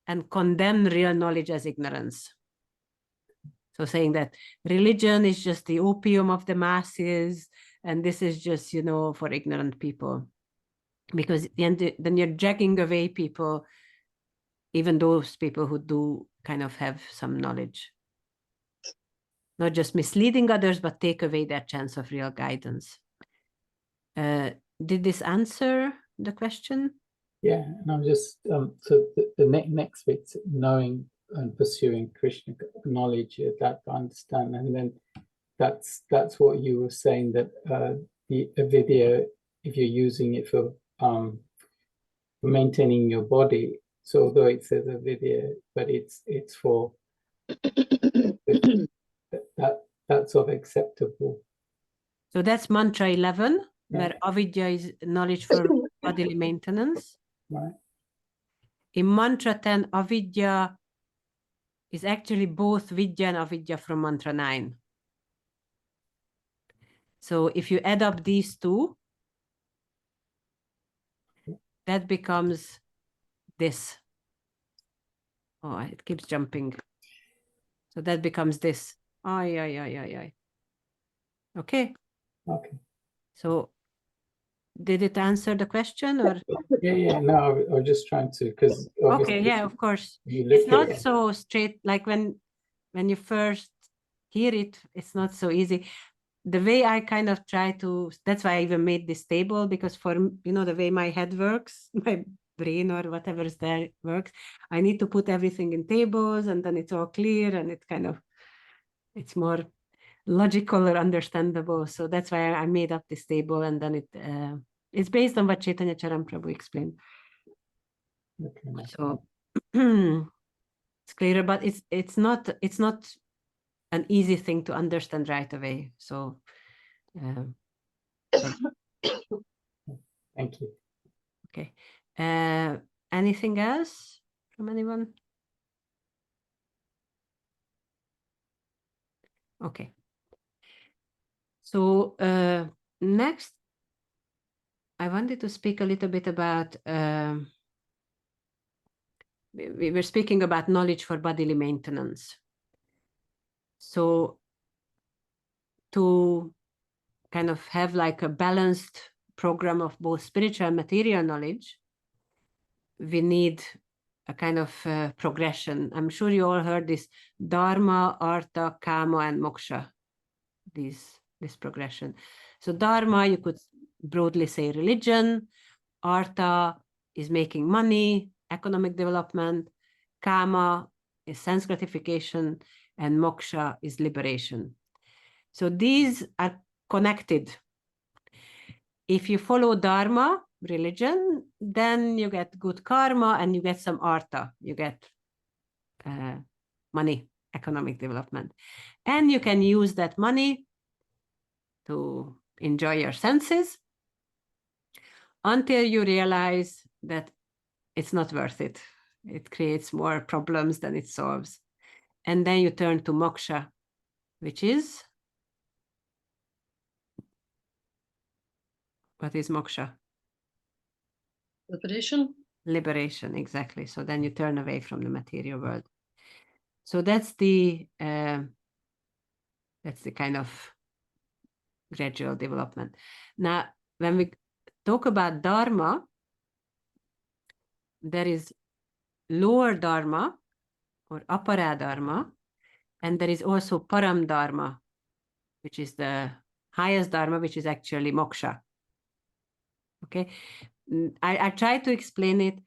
and condemn real knowledge as ignorance. So saying that religion is just the opium of the masses, and this is just, for ignorant people. Because then you're dragging away people, even those people who do kind of have some knowledge. Not just misleading others, but take away their chance of real guidance. Did this answer the question? Yeah, and I'm just so the next bit's knowing and pursuing Krishna knowledge, that I understand, and then that's what you were saying, that the video, if you're using it for maintaining your body, so although it says a video, but it's for that's sort of acceptable. So that's mantra 11, Yeah. where avidya is knowledge for bodily maintenance. Right. In mantra 10, avidya is actually both vidya and avidya from mantra 9. So if you add up these 2, that becomes this. Oh, it keeps jumping. So that becomes this. Okay. Okay. So did it answer the question, or? Yeah. No, I was just trying to, because Okay, yeah, of course. It's not so straight, like when you first hear it, it's not so easy. The way I kind of try to, that's why I even made this table, because for, the way my head works, my brain or whatever is there works, I need to put everything in tables, and then it's all clear, and it's more logical or understandable. So that's why I made up this table, and then it's based on what Chaitanya Charan Prabhu explained. Okay. So it's clearer, but it's not an easy thing to understand right away. So Thank you. okay. Anything else from anyone? Okay. So next, I wanted to speak a little bit about, we were speaking about knowledge for bodily maintenance. So to kind of have like a balanced program of both spiritual and material knowledge, we need a kind of progression. I'm sure you all heard this dharma, artha, kama, and moksha, this progression. So dharma, you could broadly say religion. Artha is making money, economic development. Kama is sense gratification, and moksha is liberation. So these are connected. If you follow dharma, religion, then you get good karma and you get some artha, you get money, economic development. And you can use that money to enjoy your senses until you realize that it's not worth it. It creates more problems than it solves. And then you turn to moksha, which is, what is moksha? Liberation. Liberation, exactly. So then you turn away from the material world. So that's the kind of gradual development. Now, when we talk about dharma, there is lower dharma or apara dharma, and there is also param dharma, which is the highest dharma, which is actually moksha. Okay, I try to explain it.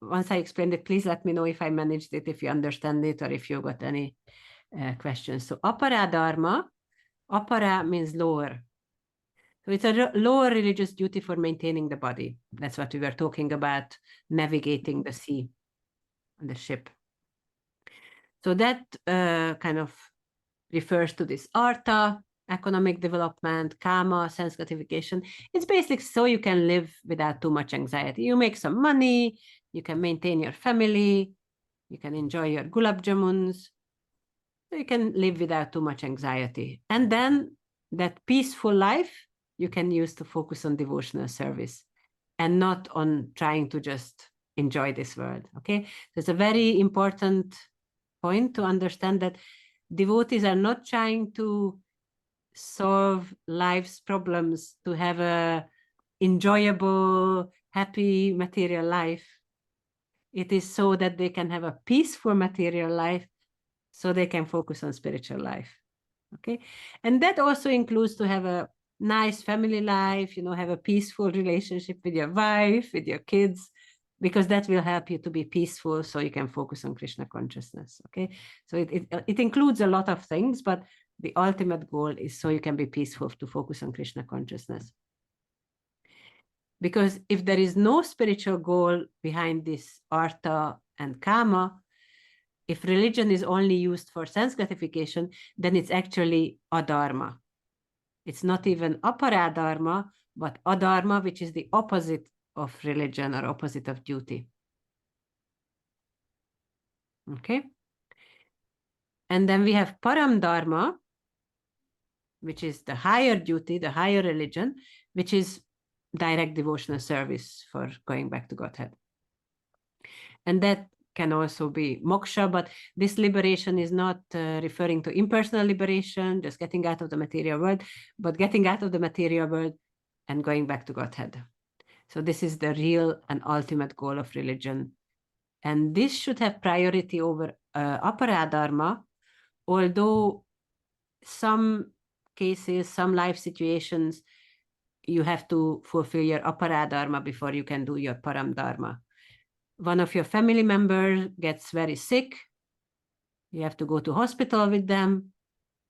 Once I explained it, please let me know if I managed it, if you understand it, or if you got any questions. So apara dharma Apara means lower. So it's a lower religious duty for maintaining the body. That's what we were talking about, navigating the sea on the ship. So that kind of refers to this artha, economic development, kama, sense gratification. It's basically so you can live without too much anxiety. You make some money, you can maintain your family, you can enjoy your gulab jamuns, so you can live without too much anxiety. And then that peaceful life you can use to focus on devotional service and not on trying to just enjoy this world. Okay, so it's a very important point to understand that devotees are not trying to solve life's problems to have a enjoyable, happy material life. It is so that they can have a peaceful material life, so they can focus on spiritual life. Okay, and that also includes to have a nice family life, you know, have a peaceful relationship with your wife, with your kids, because that will help you to be peaceful, so you can focus on Krishna consciousness. Okay, so it includes a lot of things, but the ultimate goal is so you can be peaceful to focus on Krishna consciousness. Because if there is no spiritual goal behind this artha and kama, if religion is only used for sense gratification, then it's actually adharma. It's not even aparadharma, but adharma, which is the opposite of religion or opposite of duty. Okay. And then we have param dharma, which is the higher duty, the higher religion, which is direct devotional service for going back to Godhead. And that can also be moksha, but this liberation is not referring to impersonal liberation, just getting out of the material world, but getting out of the material world and going back to Godhead. So this is the real and ultimate goal of religion. And this should have priority over aparadharma, although some cases, some life situations, you have to fulfill your aparadharma before you can do your param dharma. One of your family members gets very sick, you have to go to hospital with them,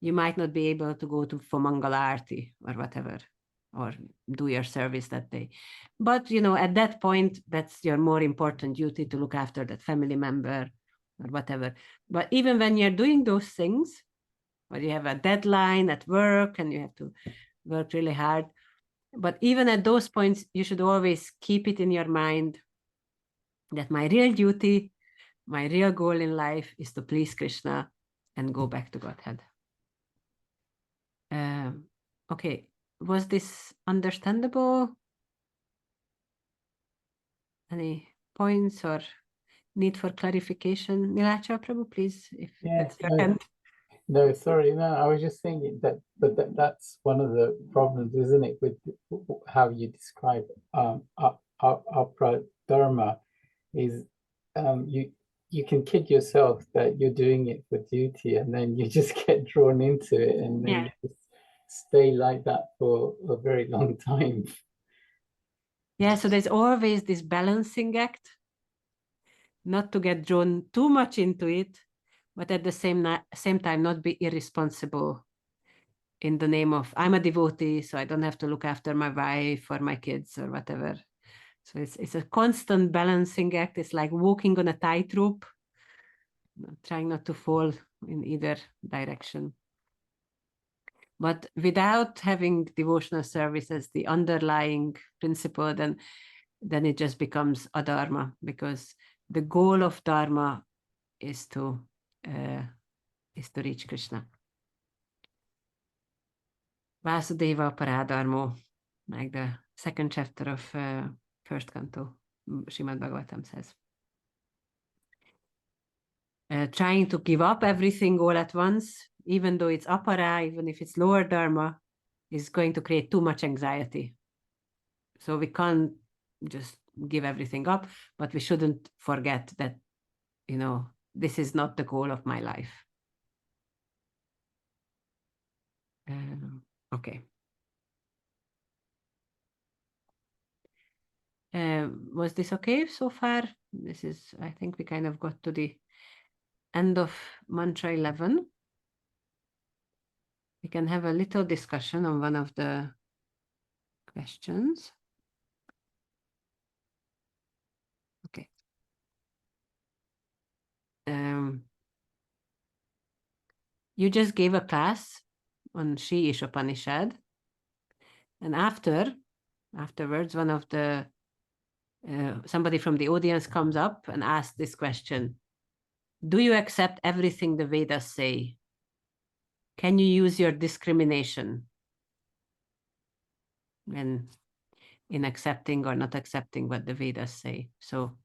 you might not be able to go to for Mangala Arti or whatever, or do your service that day. But, you know, at that point, that's your more important duty to look after that family member or whatever. But even when you're doing those things, or you have a deadline at work and you have to work really hard, but even at those points, you should always keep it in your mind that my real duty, my real goal in life is to please Krishna and go back to Godhead. Okay, was this understandable? Any points or need for clarification? Nilacha Prabhu, please, if that's your hand. No, sorry, no, I was just thinking that, but that's one of the problems, isn't it, with how you describe dharma, is you can kid yourself that you're doing it for duty, and then you just get drawn into it, and then you just stay like that for a very long time. Yeah, so there's always this balancing act, not to get drawn too much into it, but at the same time not be irresponsible in the name of I'm a devotee, so I don't have to look after my wife or my kids or whatever. So it's a constant balancing act. It's like walking on a tightrope, trying not to fall in either direction. But without having devotional service as the underlying principle, then it just becomes adharma, because the goal of dharma is to reach Krishna. Vasudeva Paradharmo, like the second chapter of first canto, Srimad Bhagavatam says. Trying to give up everything all at once, even though it's apara, even if it's lower dharma, is going to create too much anxiety. So we can't just give everything up, but we shouldn't forget that, you know, this is not the goal of my life. Okay. Was this okay so far? This is, I think we kind of got to the end of mantra 11. We can have a little discussion on one of the questions. Okay. You just gave a class on She Isopanisad, and afterwards, one of the somebody from the audience comes up and asks this question: do you accept everything the Vedas say? Can you use your discrimination when in accepting or not accepting what the Vedas say? So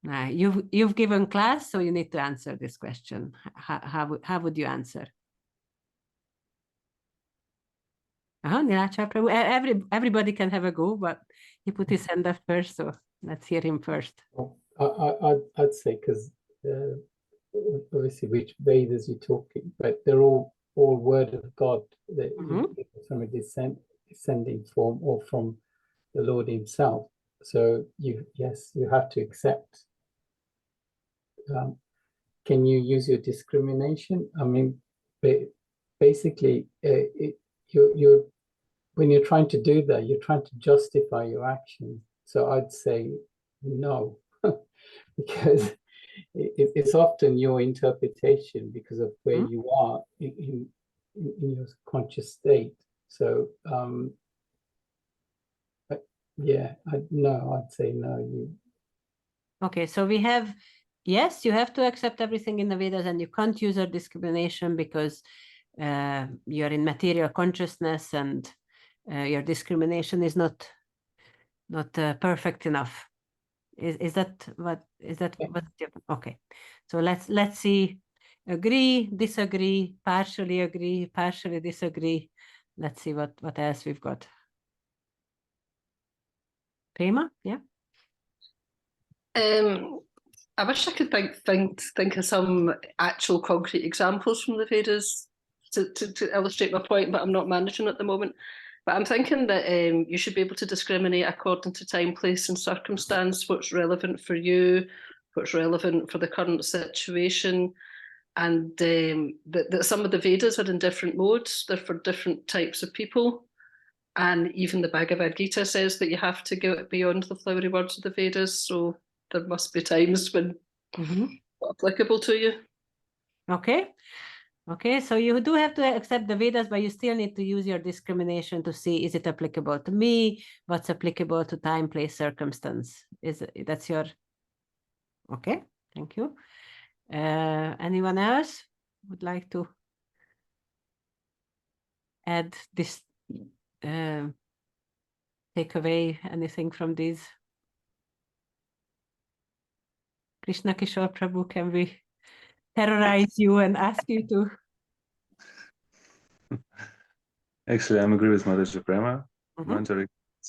you've given class, so you need to answer this question. How would you answer? Nilachar Prabhu. Everybody can have a go, but he put his hand up first, so let's hear him first. Well, I'd say, because obviously which Vedas you're talking, but they're all word of God, that from a descending form or from the Lord himself. So you have to accept. Can you use your discrimination? I mean, basically, you're when you're trying to do that, you're trying to justify your action. So I'd say no, because it's often your interpretation because of where you are in your conscious state. So I'd say no. Okay, so we have, yes, you have to accept everything in the Vedas, and you can't use your discrimination because you're in material consciousness, and your discrimination is not perfect enough. Is that what okay? So let's see. Agree, disagree, partially disagree. Let's see what else we've got. Prema, yeah. I wish I could think of some actual concrete examples from the Vedas to illustrate my point, but I'm not managing at the moment. But I'm thinking that you should be able to discriminate according to time, place, and circumstance, what's relevant for you, what's relevant for the current situation, and that some of the Vedas are in different modes, they're for different types of people. And even the Bhagavad Gita says that you have to go beyond the flowery words of the Vedas, so there must be times when applicable to you. Okay, so you do have to accept the Vedas, but you still need to use your discrimination to see, is it applicable to me? What's applicable to time, place, circumstance? That's your... Okay, thank you. Anyone else would like to add this, take away anything from these? Krishna Kishore Prabhu, can we terrorize you and ask you to? Actually, I'm agree with Mataji Prema.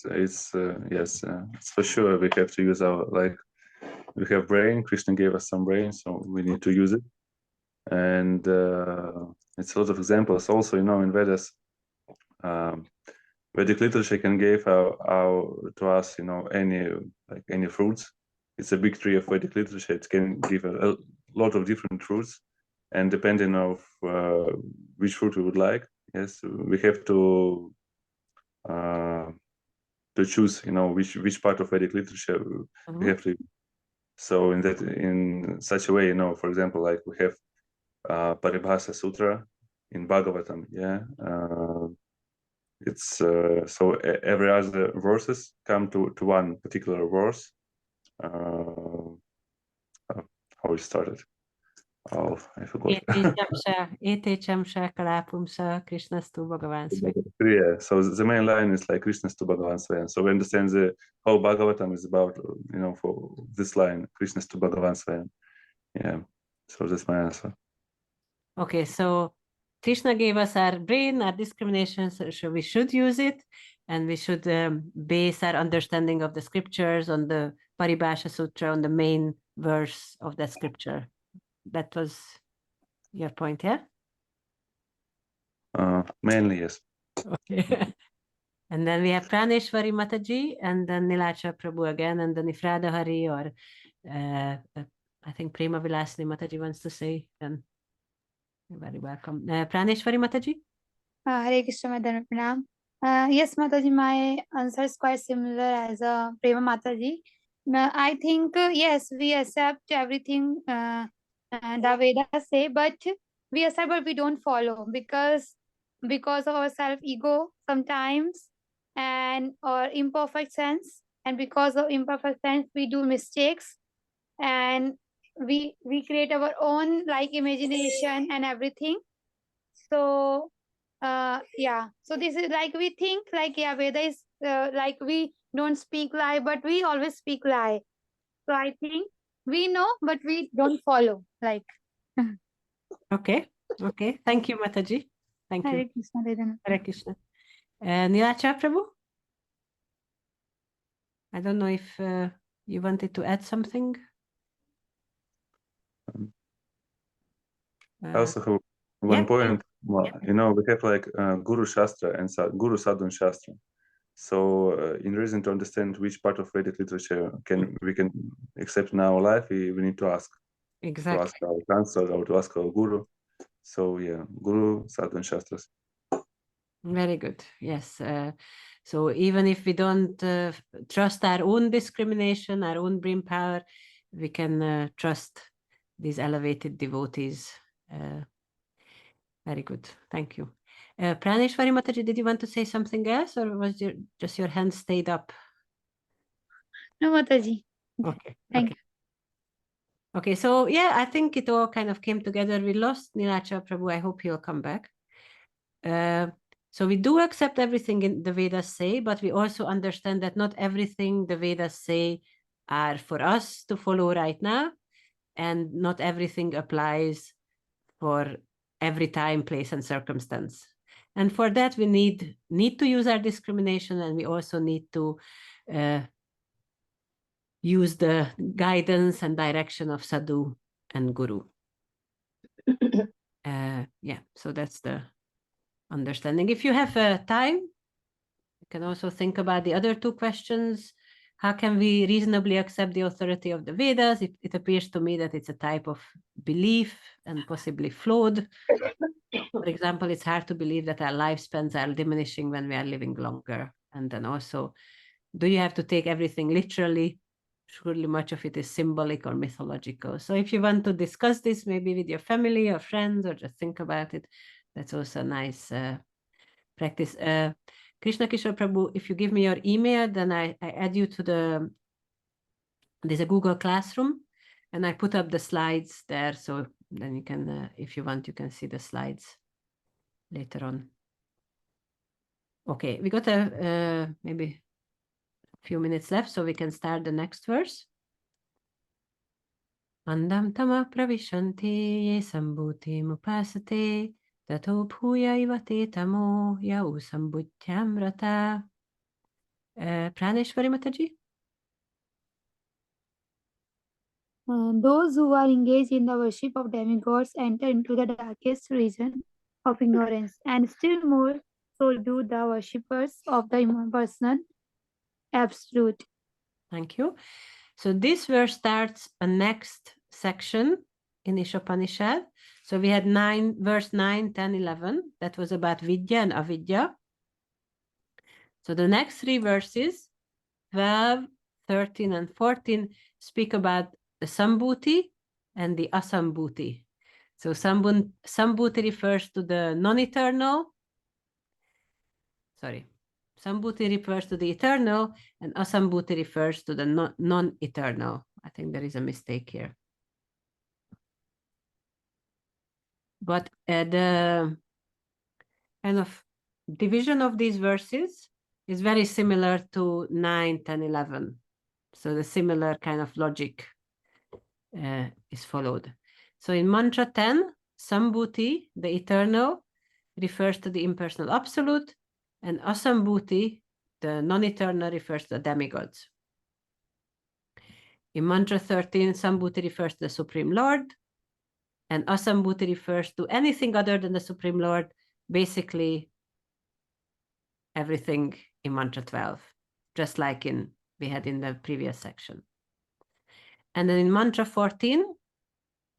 It's yes, it's for sure we have to use our, like, we have brain. Krishna gave us some brain, so we need to use it. And it's a lot of examples. Also, in Vedas, Vedic literature can give to us, any fruits. It's a big tree of Vedic literature. It can give a lot of different fruits, and depending of which fruit we would like, yes, we have to choose, which part of Vedic literature we have to. So in such a way, for example, like we have Paribhasa Sutra in Bhagavatam, it's so every other verses come to one particular verse. How it started? Oh, I forgot. Yeah, so the main line is like Krishnastu Bhagavan Swayam. So we understand the whole Bhagavatam is about, for this line, Krishnastu Bhagavan Swayam. Yeah, so that's my answer. Okay, so Krishna gave us our brain, our discrimination, so we should use it, and we should base our understanding of the scriptures on the Paribhasha Sutra, on the main verse of that scripture. That was your point, yeah? Mainly, yes. Okay. And then we have Praneshwari Mataji, and then Nilachar Prabhu again, and then Ifrada Hari, or I think Prema Vilasini Mataji wants to say, and You're very welcome. Praneshwari Mataji? Hare Krishna Madam Pranam. Yes, Mataji, my answer is quite similar as Prema Mataji. I think, yes, we accept everything the Vedas say, but we accept but we don't follow because of our self-ego sometimes and or imperfect sense. And because of imperfect sense, we do mistakes and we create our own like imagination and everything. So yeah, so this is like we think like, yeah, Veda is like we don't speak lie, but we always speak lie. So I think we know but we don't follow, like. Okay. Thank you, Mataji. Thank you. Hare Krishna, Vedana. Hare Krishna. Nilacha Prabhu? I don't know if you wanted to add something. I also have one yeah. point. Well, you know, we have like Guru Shastra and Guru Sadhun Shastra. So in reason to understand which part of Vedic literature we can accept in our life, we need to ask. Exactly. To ask our counselor or to ask our guru. So yeah, Guru Sadhun Shastras. Very good. Yes. So even if we don't trust our own discrimination, our own brain power, we can trust these elevated devotees. Very good. Thank you. Praneshwari Mataji, did you want to say something else, or was just your hand stayed up? No, Mataji. Okay. Thank you. Okay, so yeah, I think it all kind of came together. We lost Nilacha Prabhu. I hope he'll come back. So we do accept everything in the Vedas say, but we also understand that not everything the Vedas say are for us to follow right now, and not everything applies for every time, place, and circumstance. And for that, we need to use our discrimination, and we also need to use the guidance and direction of Sadhu and Guru. Yeah, so that's the understanding. If you have time, you can also think about the other two questions. How can we reasonably accept the authority of the Vedas? It appears to me that it's a type of belief and possibly flawed. For example, it's hard to believe that our lifespans are diminishing when we are living longer. And then also, do you have to take everything literally? Surely much of it is symbolic or mythological. So if you want to discuss this, maybe with your family or friends, or just think about it, that's also a nice practice. Krishna Kishore Prabhu, if you give me your email, then I add you to there's a Google Classroom, and I put up the slides there. So then you can, if you want, you can see the slides later on. Okay, we got maybe a few minutes left, so we can start the next verse. Andam tama pravishanti ye sambhuti mupasate tato bhuya ivate tamo yau sambhutyam rata. Praneshwari Mataji? Those who are engaged in the worship of demigods enter into the darkest region of ignorance, and still more so do the worshippers of the impersonal absolute. Thank you. So this verse starts a next section in Isopanisad. So we had verse 9, 10, 11. That was about Vidya and Avidya. So the next three verses, 12, 13, and 14, speak about the Sambhuti and the Asambhuti. So Sambhuti refers to the non-eternal. Sorry. Sambhuti refers to the eternal, and Asambhuti refers to the non-eternal. I think there is a mistake here. But the kind of division of these verses is very similar to 9, 10, 11. So the similar kind of logic is followed. So in mantra 10, Sambhuti, the eternal, refers to the impersonal absolute, and Asambhuti, the non-eternal, refers to the demigods. In mantra 13, Sambhuti refers to the Supreme Lord, and Asambhuti refers to anything other than the Supreme Lord, basically everything in mantra 12, just like we had in the previous section. And then in mantra 14,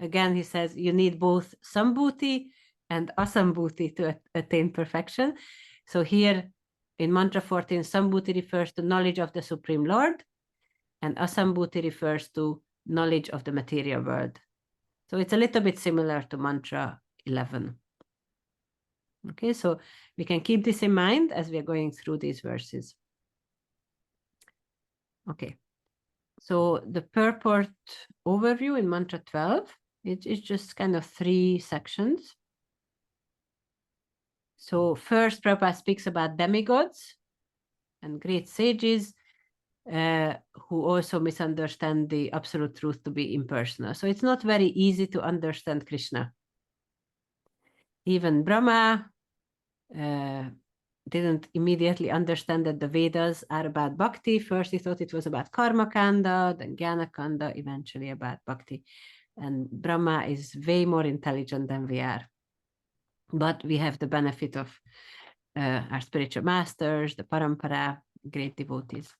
again, he says you need both Sambhuti and Asambhuti to attain perfection. So here in mantra 14, Sambhuti refers to knowledge of the Supreme Lord, and Asambhuti refers to knowledge of the material world. So it's a little bit similar to mantra 11. Okay, so we can keep this in mind as we are going through these verses. Okay, so the purport overview in mantra 12, it's just kind of 3 sections. So first, Prabhupada speaks about demigods and great sages who also misunderstand the absolute truth to be impersonal. So it's not very easy to understand Krishna. Even Brahma didn't immediately understand that the Vedas are about bhakti. First, he thought it was about karma kanda, then jnana kanda, eventually about bhakti. And Brahma is way more intelligent than we are. But we have the benefit of our spiritual masters, the parampara, great devotees.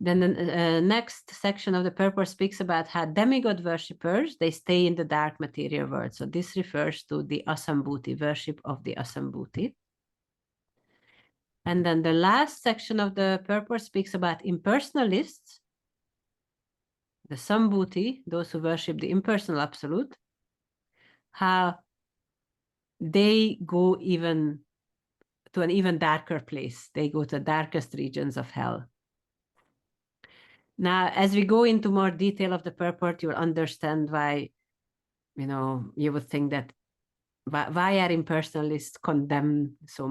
Then the next section of the purport speaks about how demigod worshippers, they stay in the dark material world. So this refers to the Asambhuti, worship of the Asambhuti. And then the last section of the purport speaks about impersonalists, the Sambhuti, those who worship the impersonal absolute, how they go even to an even darker place. They go to the darkest regions of hell. Now, as we go into more detail of the purport, you'll understand why, you would think that why are impersonalists condemned so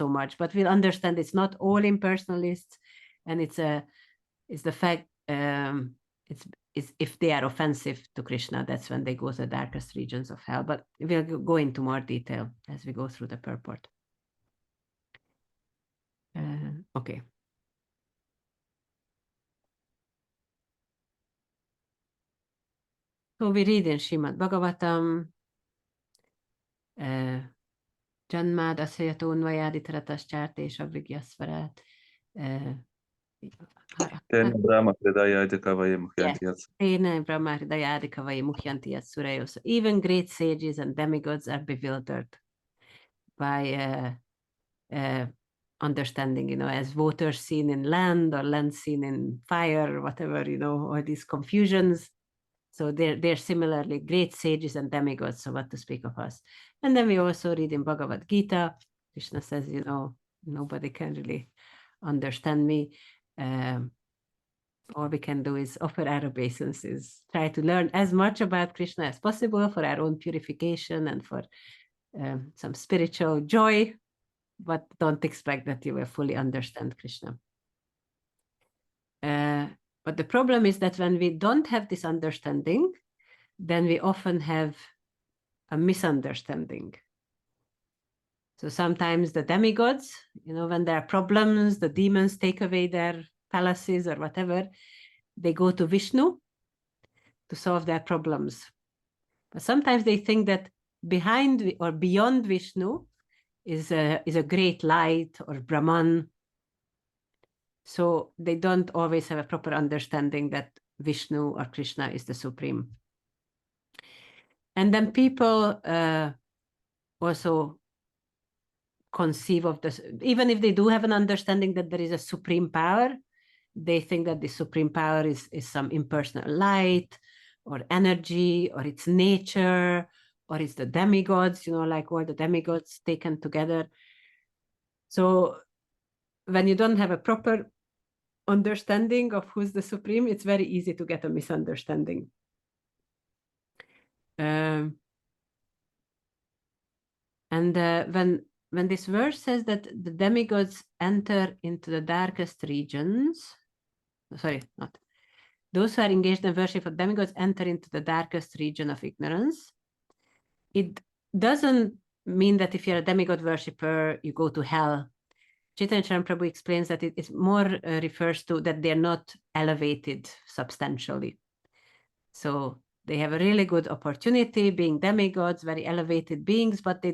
much? But we'll understand it's not all impersonalists, and it's the fact it's if they are offensive to Krishna, that's when they go to the darkest regions of hell. But we'll go into more detail as we go through the purport. Okay. So we read in Srimad Bhagavatam, Janmad Asyaton Vayaditaratas Chartesh Avrigyasvarat. Tena Brahma Hridayadikavaye Mukhyanti Yatsurayo. So even great sages and demigods are bewildered by understanding, as water seen in land or land seen in fire, or whatever, all these confusions. So they're similarly great sages and demigods, so what to speak of us. And then we also read in Bhagavad Gita, Krishna says, nobody can really understand me. All we can do is offer our obeisances, try to learn as much about Krishna as possible for our own purification and for some spiritual joy, but don't expect that you will fully understand Krishna. But the problem is that when we don't have this understanding, then we often have a misunderstanding. So sometimes the demigods, when there are problems, the demons take away their palaces or whatever, they go to Vishnu to solve their problems. But sometimes they think that behind or beyond Vishnu is a great light or Brahman. So they don't always have a proper understanding that Vishnu or Krishna is the supreme. And then people also conceive of this, even if they do have an understanding that there is a supreme power, they think that the supreme power is some impersonal light or energy, or it's nature, or it's the demigods, like all the demigods taken together. So when you don't have a proper understanding of who's the supreme, it's very easy to get a misunderstanding. And when this verse says that the demigods enter into the darkest regions, those who are engaged in worship of demigods enter into the darkest region of ignorance. It doesn't mean that if you're a demigod worshipper, you go to hell. Chaitanya Charan Prabhu explains that it more refers to that they're not elevated substantially. So they have a really good opportunity being demigods, very elevated beings, but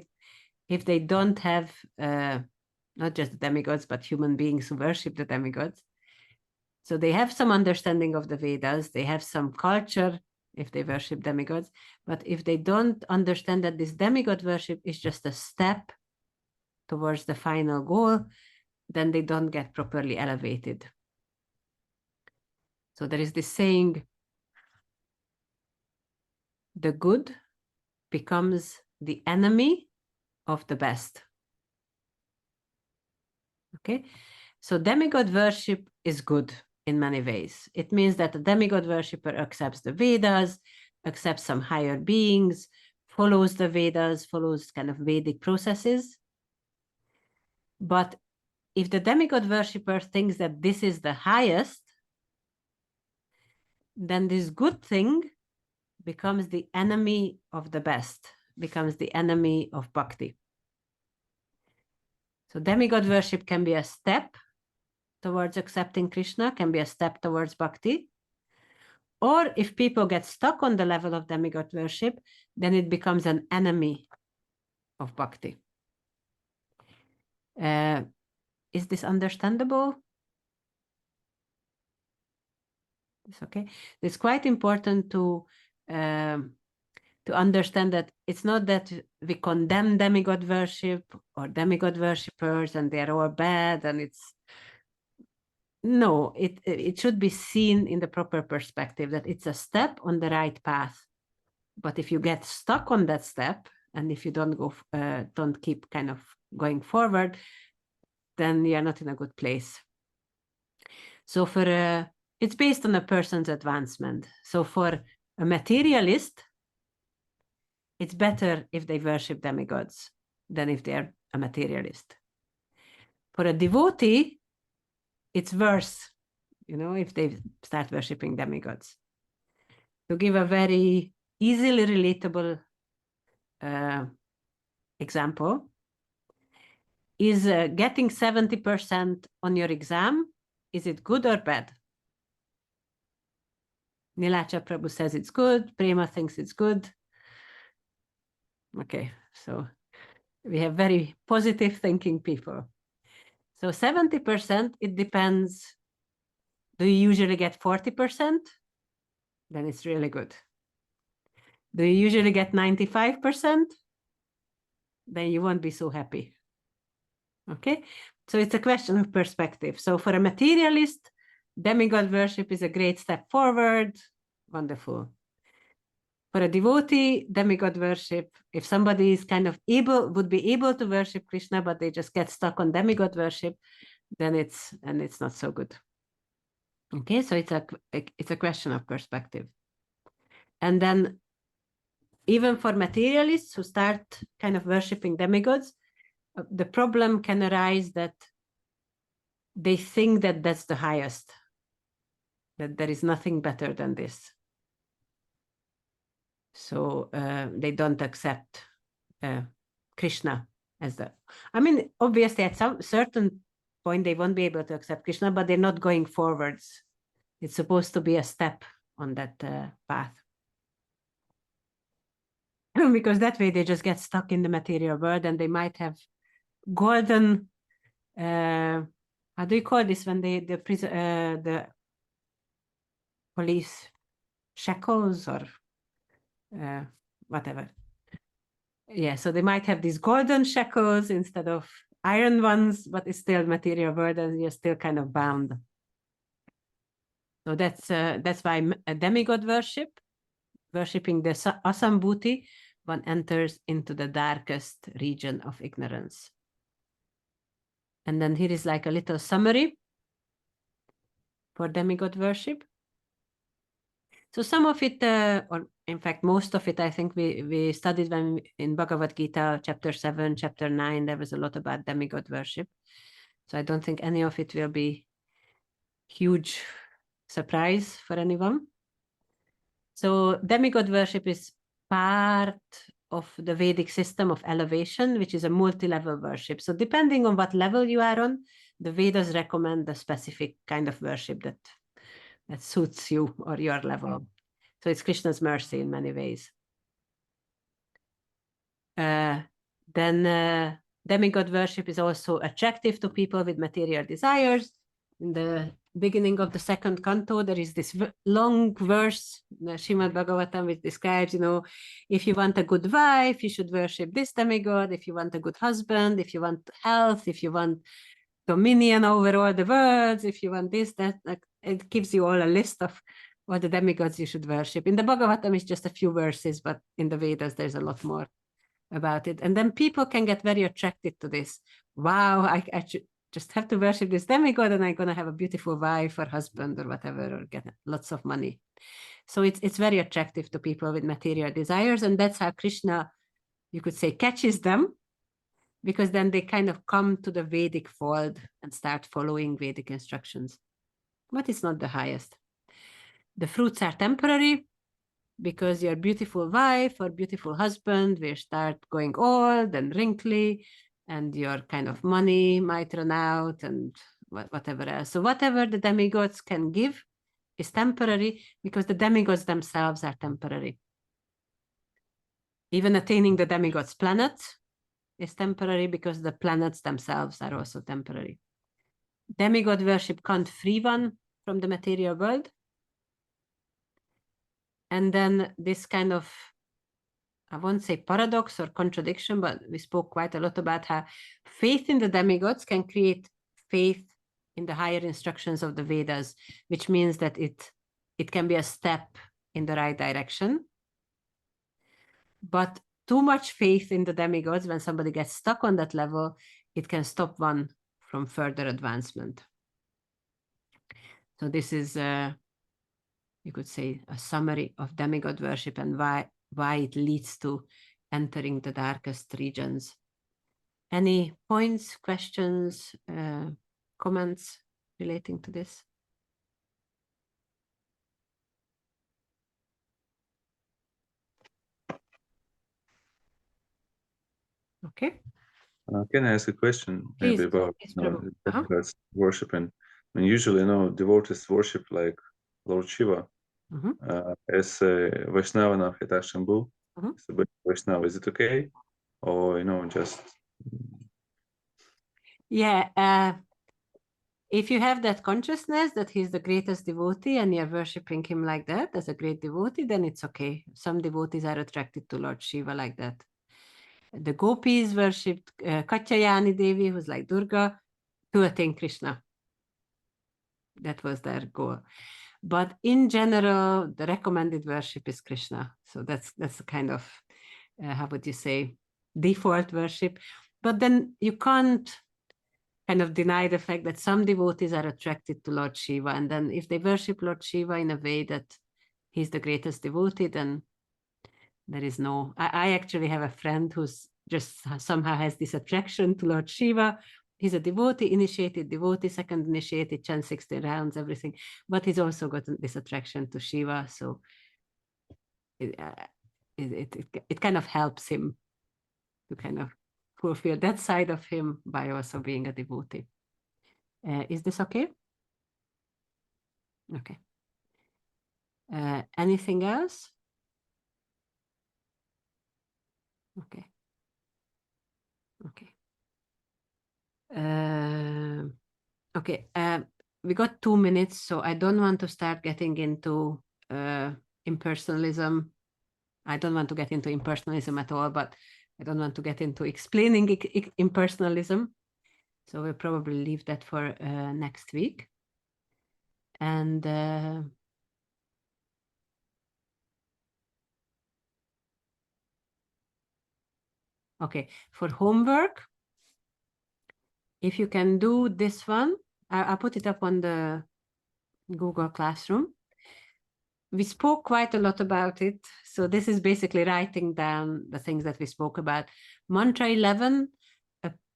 if they don't have not just the demigods, but human beings who worship the demigods, so they have some understanding of the Vedas, they have some culture if they worship demigods. But if they don't understand that this demigod worship is just a step towards the final goal, then they don't get properly elevated. So there is this saying, the good becomes the enemy of the best. Okay, so demigod worship is good in many ways. It means that a demigod worshipper accepts the Vedas, accepts some higher beings, follows the Vedas, follows kind of Vedic processes. But if the demigod worshipper thinks that this is the highest, then this good thing becomes the enemy of the best, becomes the enemy of bhakti. So demigod worship can be a step towards accepting Krishna, can be a step towards bhakti. Or if people get stuck on the level of demigod worship, then it becomes an enemy of bhakti. Is this understandable? It's okay. It's quite important to understand that it's not that we condemn demigod worship or demigod worshippers and they're all bad, and it's no, it should be seen in the proper perspective, that it's a step on the right path. But if you get stuck on that step, and if you don't keep kind of going forward, then you're not in a good place. So it's based on a person's advancement. So for a materialist, it's better if they worship demigods than if they're a materialist. For a devotee, it's worse, if they start worshipping demigods. To give a very easily relatable example, is getting 70% on your exam, is it good or bad? Nilacha Prabhu says it's good, Prema thinks it's good. Okay, so we have very positive thinking people. So 70%, it depends. Do you usually get 40%? Then it's really good. Do you usually get 95%? Then you won't be so happy. Okay, so it's a question of perspective. So for a materialist, demigod worship is a great step forward. Wonderful. For a devotee, demigod worship, if somebody is kind of would be able to worship Krishna, but they just get stuck on demigod worship, then it's not so good. Okay, so it's a question of perspective. And then even for materialists who start kind of worshiping demigods, the problem can arise that they think that that's the highest, that there is nothing better than this. So they don't accept Krishna as the. I mean, obviously, at some certain point, they won't be able to accept Krishna, but they're not going forwards. It's supposed to be a step on that path. Because that way they just get stuck in the material world, and they might have golden, how do you call this when the police shackles or whatever. Yeah, so they might have these golden shackles instead of iron ones, but it's still material world, and you're still kind of bound. So that's why a demigod worshipping the Asambhuti, one enters into the darkest region of ignorance. And then here is like a little summary for demigod worship. So some of it, or in fact, most of it, I think we studied when in Bhagavad Gita, chapter 7, chapter 9, there was a lot about demigod worship. So I don't think any of it will be huge surprise for anyone. So demigod worship is part of the Vedic system of elevation, which is a multi-level worship. So depending on what level you are on, the Vedas recommend the specific kind of worship that suits you or your level. So it's Krishna's mercy in many ways. Then demigod worship is also attractive to people with material desires. In the beginning of the second canto, there is this long verse, the Srimad Bhagavatam, which describes, if you want a good wife, you should worship this demigod. If you want a good husband, if you want health, if you want dominion over all the worlds, if you want this, that, it gives you all a list of all the demigods you should worship. In the Bhagavatam, it's just a few verses, but in the Vedas, there's a lot more about it. And then people can get very attracted to this. Wow, I just have to worship this demigod and I'm going to have a beautiful wife or husband or whatever, or get lots of money. So it's very attractive to people with material desires. And that's how Krishna, you could say, catches them, because then they kind of come to the Vedic fold and start following Vedic instructions. But it's not the highest. The fruits are temporary, because your beautiful wife or beautiful husband will start going old and wrinkly, and your kind of money might run out and whatever else. So whatever the demigods can give is temporary, because the demigods themselves are temporary. Even attaining the demigods' planets is temporary, because the planets themselves are also temporary. Demigod worship can't free one from the material world. And then this kind of, I won't say paradox or contradiction, but we spoke quite a lot about how faith in the demigods can create faith in the higher instructions of the Vedas, which means that it can be a step in the right direction. But too much faith in the demigods, when somebody gets stuck on that level, it can stop one from further advancement. So this is, you could say, a summary of demigod worship and why it leads to entering the darkest regions. Any points, questions, comments relating to this? Okay. Can I ask a question Please, maybe about please, Prabhu. demigods worshiping? I mean, usually, devotees worship like Lord Shiva as Vaishnava Navhita Shambhu. So Vaishnava, is it okay? Or, just... Yeah, if you have that consciousness that he's the greatest devotee and you're worshipping him like that as a great devotee, then it's okay. Some devotees are attracted to Lord Shiva like that. The gopis worshipped Katyayani Devi, who's like Durga, to attain Krishna. That was their goal. But in general, the recommended worship is Krishna. So that's the kind of, how would you say, default worship. But then you can't kind of deny the fact that some devotees are attracted to Lord Shiva. And then if they worship Lord Shiva in a way that he's the greatest devotee, then there is no... I actually have a friend who's just somehow has this attraction to Lord Shiva. He's a devotee, initiated devotee, second initiated, chant 16 rounds, everything. But he's also got this attraction to Shiva. So it kind of helps him to kind of fulfill that side of him by also being a devotee. Is this okay? Okay. Anything else? Okay. Okay. Okay. We got 2 minutes, so I don't want to start getting into impersonalism. I don't want to get into impersonalism at all, but I don't want to get into explaining impersonalism. So we'll probably leave that for next week. And okay, for homework, if you can do this one, I'll put it up on the Google Classroom. We spoke quite a lot about it. So this is basically writing down the things that we spoke about. Mantra 11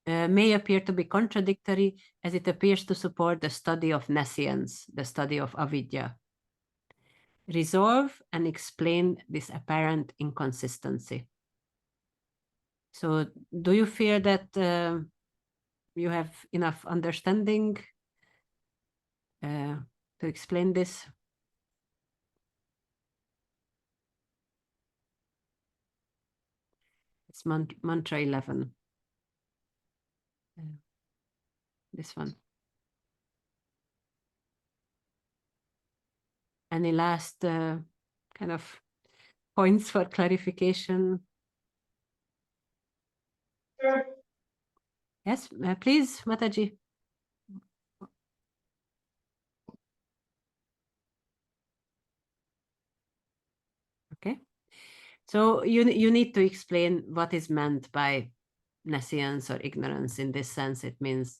may appear to be contradictory, as it appears to support the study of nescience, the study of avidya. Resolve and explain this apparent inconsistency. So do you feel that you have enough understanding to explain this? It's mantra 11. This one. Any last kind of points for clarification? Yes, please, Mataji. Okay. So you need to explain what is meant by nescience or ignorance. In this sense, it means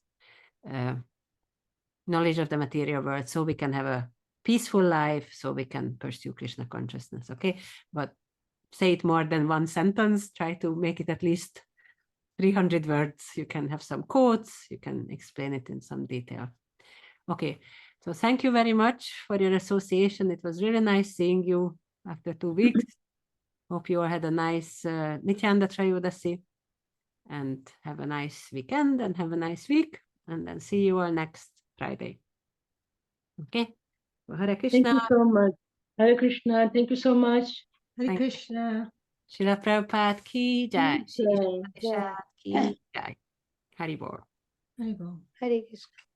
knowledge of the material world, so we can have a peaceful life, so we can pursue Krishna consciousness. Okay, but say it more than one sentence. Try to make it at least 300 words. You can have some quotes. You can explain it in some detail. Okay, so thank you very much for your association. It was really nice seeing you after 2 weeks. Hope you all had a nice Nityanda Trayodasi, and have a nice weekend and have a nice week, and then see you all next Friday. Okay, so Hare Krishna. Thank you so much. Hare Krishna. Thank you so much. Hare Thank- Krishna. Srila Prabhupada ki jai. Srila Jai. Prabhupada ki jai. Hari Bol. Hare Bol. Hare Krishna.